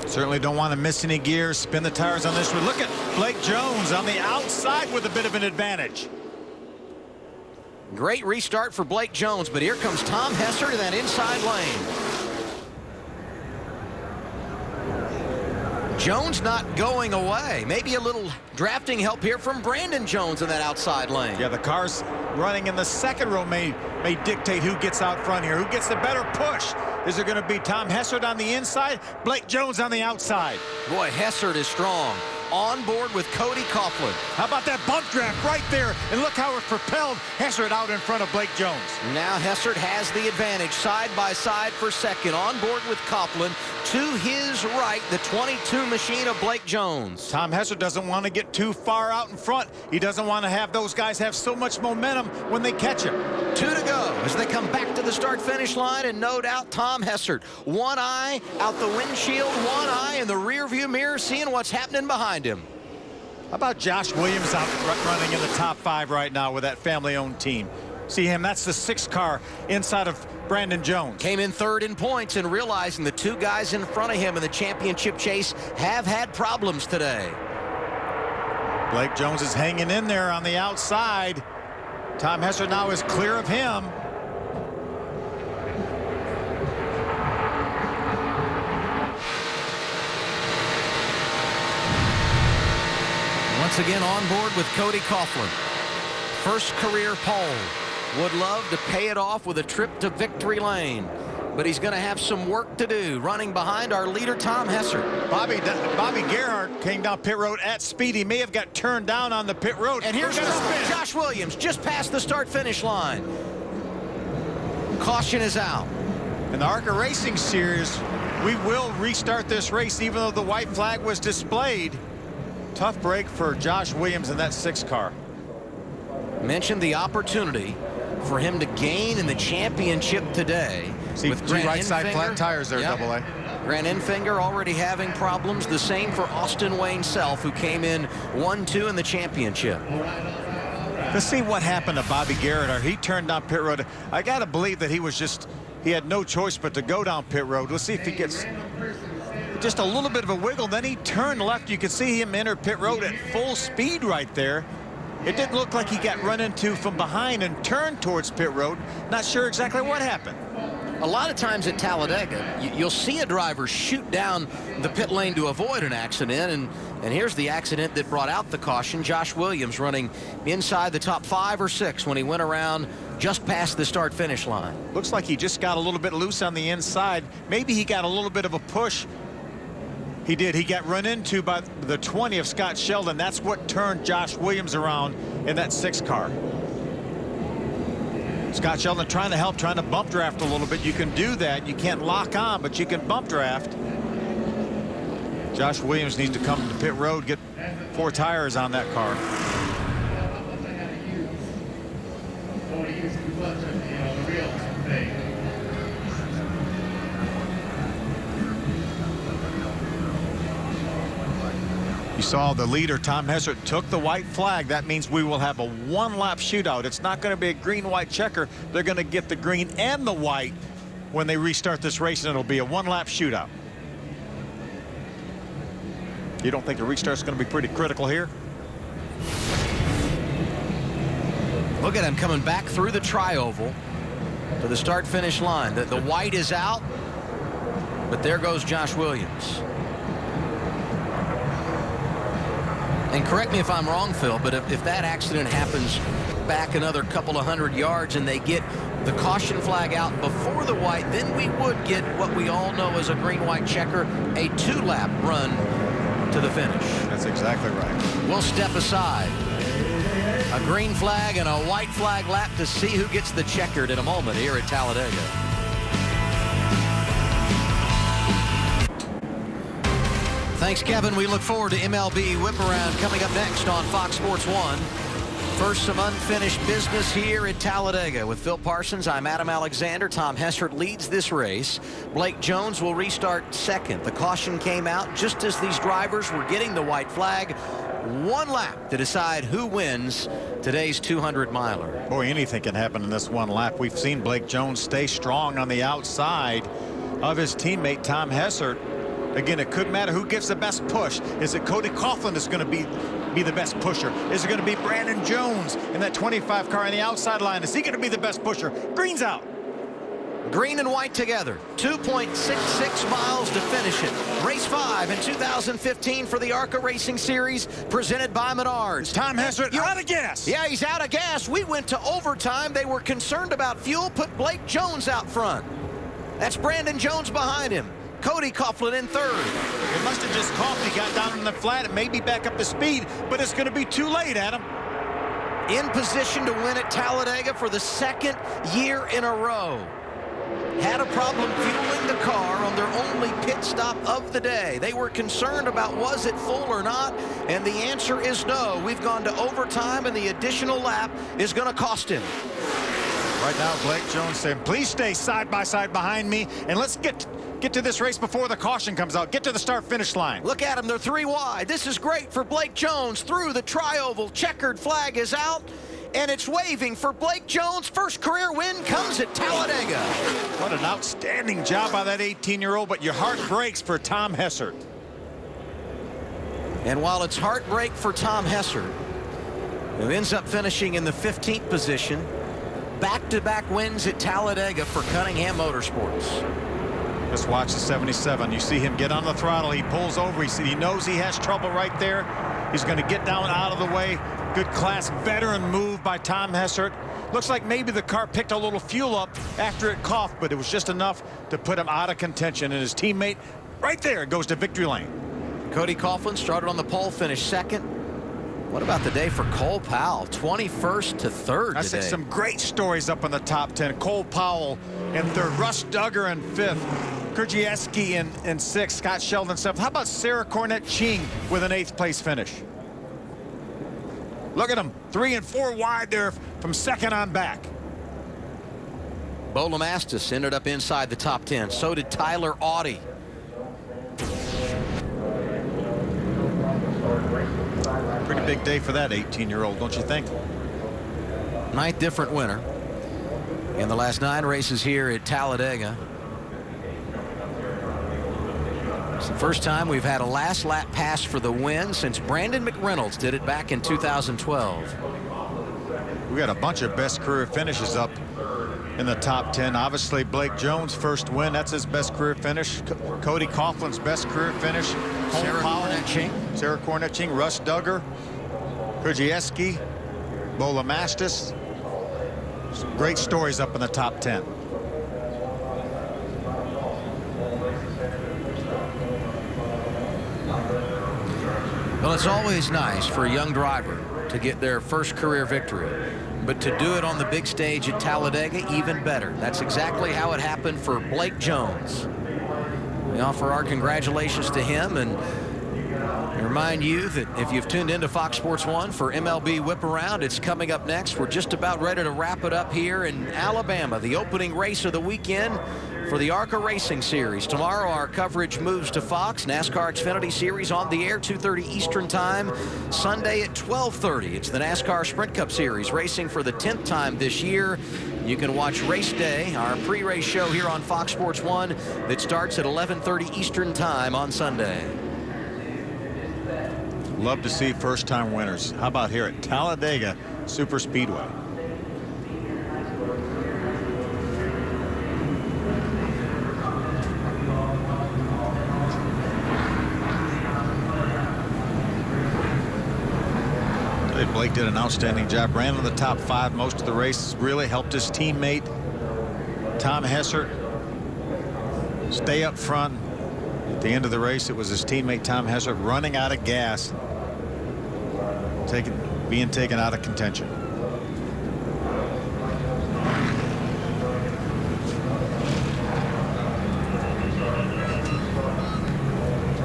Certainly don't want to miss any gears. Spin the tires on this one. Look at Blake Jones on the outside with a bit of an advantage. Great restart for Blake Jones, but here comes Tom Hessert in that inside lane. Jones not going away. Maybe a little drafting help here from Brandon Jones in that outside lane. Yeah, the cars running in the second row may dictate who gets out front here, who gets the better push. Is it going to be Tom Hessert on the inside, Blake Jones on the outside? Boy, Hessert is strong. On board with Cody Coughlin. How about that bump draft right there? And look how it propelled Hessert out in front of Blake Jones. Now Hessert has the advantage side by side for second. On board with Coughlin. To his right, the 22 machine of Blake Jones. Tom Hessert doesn't want to get too far out in front. He doesn't want to have those guys have so much momentum when they catch him. 2 to go as they come back to the start-finish line, and no doubt Tom Hessert. One eye out the windshield, one eye in the rearview mirror, seeing what's happening behind him. How about Josh Williams out running in the top 5 right now with that family-owned team? See him, that's the 6th car inside of Brandon Jones. Came in 3rd in points, and realizing the 2 guys in front of him in the championship chase have had problems today. Blake Jones is hanging in there on the outside. Tom Hessert now is clear of him. Once again on board with Cody Coughlin. First career pole. Would love to pay it off with a trip to victory lane. But he's going to have some work to do running behind our leader, Tom Hessert. Bobby Gerhardt came down pit road at speed. He may have got turned down on the pit road. And here's Josh Williams just past the start-finish line. Caution is out. In the ARCA Racing Series, we will restart this race even though the white flag was displayed. Tough break for Josh Williams in that 6 car. Mentioned the opportunity for him to gain in the championship today. See, with 2 right side flat tires there, yep. AA. Grant Enfinger already having problems. The same for Austin Wayne Self, who came in 1-2 in the championship. Let's see what happened to Bobby Garrett. Or he turned down pit road. I got to believe that he had no choice but to go down pit road. Let's see if he gets just a little bit of a wiggle. Then he turned left. You can see him enter pit road at full speed right there. It didn't look like he got run into from behind and turned towards pit road. Not sure exactly what happened. A lot of times at Talladega, you'll see a driver shoot down the pit lane to avoid an accident, and here's the accident that brought out the caution. Josh Williams running inside the top 5 or 6 when he went around just past the start-finish line. Looks like he just got a little bit loose on the inside. Maybe he got a little bit of a push. He did. He got run into by the 20 of Scott Sheldon. That's what turned Josh Williams around in that 6 car. Scott Sheldon trying to help, trying to bump draft a little bit. You can do that. You can't lock on, but you can bump draft. Josh Williams needs to come to pit road, get 4 tires on that car. You saw the leader, Tom Hessert, took the white flag. That means we will have a 1-lap shootout. It's not going to be a green-white checker. They're going to get the green and the white when they restart this race, and it'll be a 1-lap shootout. You don't think the restart's going to be pretty critical here? Look at him coming back through the tri-oval to the start-finish line. The white is out, but there goes Josh Williams. And correct me if I'm wrong, Phil, but if that accident happens back another couple of 100 yards and they get the caution flag out before the white, then we would get what we all know as a green-white checker, a 2-lap run to the finish. That's exactly right. We'll step aside. A green flag and a white flag lap to see who gets the checkered in a moment here at Talladega. Thanks, Kevin. We look forward to MLB Whip Around coming up next on Fox Sports 1. First, some unfinished business here at Talladega. With Phil Parsons, I'm Adam Alexander. Tom Hessert leads this race. Blake Jones will restart second. The caution came out just as these drivers were getting the white flag. 1 lap to decide who wins today's 200-miler. Boy, anything can happen in this 1 lap. We've seen Blake Jones stay strong on the outside of his teammate Tom Hessert. Again, it could matter who gets the best push. Is it Cody Coughlin that's going to be the best pusher? Is it going to be Brandon Jones in that 25 car on the outside line? Is he going to be the best pusher? Green's out. Green and white together. 2.66 miles to finish it. Race 5 in 2015 for the ARCA Racing Series presented by Menards. Tom Hessert out of gas. Yeah, he's out of gas. We went to overtime. They were concerned about fuel. Put Blake Jones out front. That's Brandon Jones behind him. Cody Coughlin in third. It must have just coughed. He got down in the flat and maybe back up to speed, but it's going to be too late, Adam. In position to win at Talladega for the 2nd year in a row. Had a problem fueling the car on their only pit stop of the day. They were concerned about was it full or not, and the answer is no. We've gone to overtime, and the additional lap is going to cost him. Right now, Blake Jones saying, please stay side by side behind me, and let's get to this race before the caution comes out. Get to the start-finish line. Look at them. They're 3 wide. This is great for Blake Jones through the tri-oval. Checkered flag is out, and it's waving for Blake Jones. First career win comes at Talladega. What an outstanding job by that 18-year-old, but your heart breaks for Tom Hessert. And while it's heartbreak for Tom Hessert, who ends up finishing in the 15th position, back-to-back wins at Talladega for Cunningham Motorsports. Just watch the 77. You see him get on the throttle. He pulls over. He knows he has trouble right there. He's going to get down out of the way. Good class veteran move by Tom Hessert. Looks like maybe the car picked a little fuel up after it coughed, but it was just enough to put him out of contention. And his teammate right there goes to victory lane. Cody Coughlin started on the pole, finished second. What about the day for Cole Powell? 21st to 3rd I see some great stories up in the top 10. Cole Powell in 3rd, Russ Duggar in 5th, Krajewski in 6th, Scott Sheldon 7th. How about Sarah Cornett Ching with an 8th place finish? Look at him, 3 and 4 wide there from 2nd on back. Bo Lamastis ended up inside the top 10. So did Tyler Audie. Pretty big day for that 18-year-old, don't you think? Ninth different winner in the last 9 races here at Talladega. It's the first time we've had a last lap pass for the win since Brandon McReynolds did it back in 2012. We got a bunch of best career finishes up in the top 10. Obviously, Blake Jones' first win. That's his best career finish. Cody Coughlin's best career finish. Sarah Cornett-Ching, Russ Duggar, Krzyzewski, Bola Mastis. Some great stories up in the top 10. Well, it's always nice for a young driver to get their first career victory, but to do it on the big stage at Talladega, even better. That's exactly how it happened for Blake Jones. We offer our congratulations to him and remind you that if you've tuned into Fox Sports 1 for MLB Whip Around, it's coming up next. We're just about ready to wrap it up here in Alabama, the opening race of the weekend for the ARCA Racing Series. Tomorrow our coverage moves to Fox. NASCAR Xfinity Series on the air, 2:30 Eastern Time. Sunday at 12:30. It's the NASCAR Sprint Cup Series, racing for the 10th time this year. You can watch Race Day, our pre-race show here on Fox Sports 1 that starts at 11:30 Eastern Time on Sunday. Love to see first-time winners. How about here at Talladega Super Speedway? Blake did an outstanding job. Ran in the top 5 most of the race. Really helped his teammate Tom Hessert stay up front. At the end of the race, it was his teammate Tom Hessert running out of gas, being taken out of contention.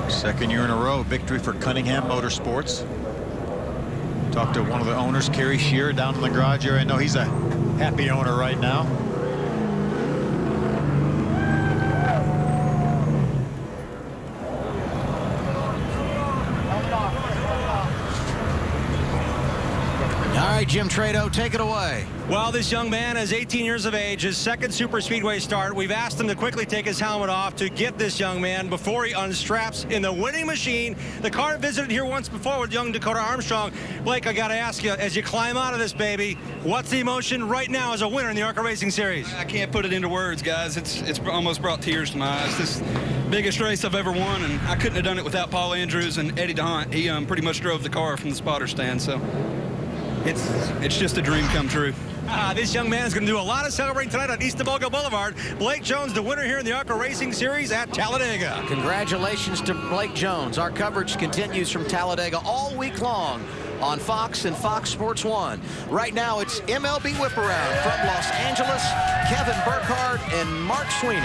Second year in a row victory for Cunningham Motorsports. Talked to one of the owners, Kerry Shearer, down in the garage area. I know he's a happy owner right now. All right, Jim Trado, take it away. Well, this young man is 18 years of age, his second super speedway start. We've asked him to quickly take his helmet off to get this young man before he unstraps in the winning machine. The car visited here once before with young Dakota Armstrong. Blake, I got to ask you, as you climb out of this baby, what's the emotion right now as a winner in the ARCA Racing Series? I can't put it into words, guys. It's almost brought tears to my eyes. This biggest race I've ever won, and I couldn't have done it without Paul Andrews and Eddie DeHunt. He pretty much drove the car from the spotter stand, so it's just a dream come true. This young man is going to do a lot of celebrating tonight on East Tobogga Boulevard. Blake Jones, the winner here in the ARCA Racing Series at Talladega. Congratulations to Blake Jones. Our coverage continues from Talladega all week long on Fox and Fox Sports 1. Right now, it's MLB Whip Around from Los Angeles. Kevin Burkhardt and Mark Sweeney.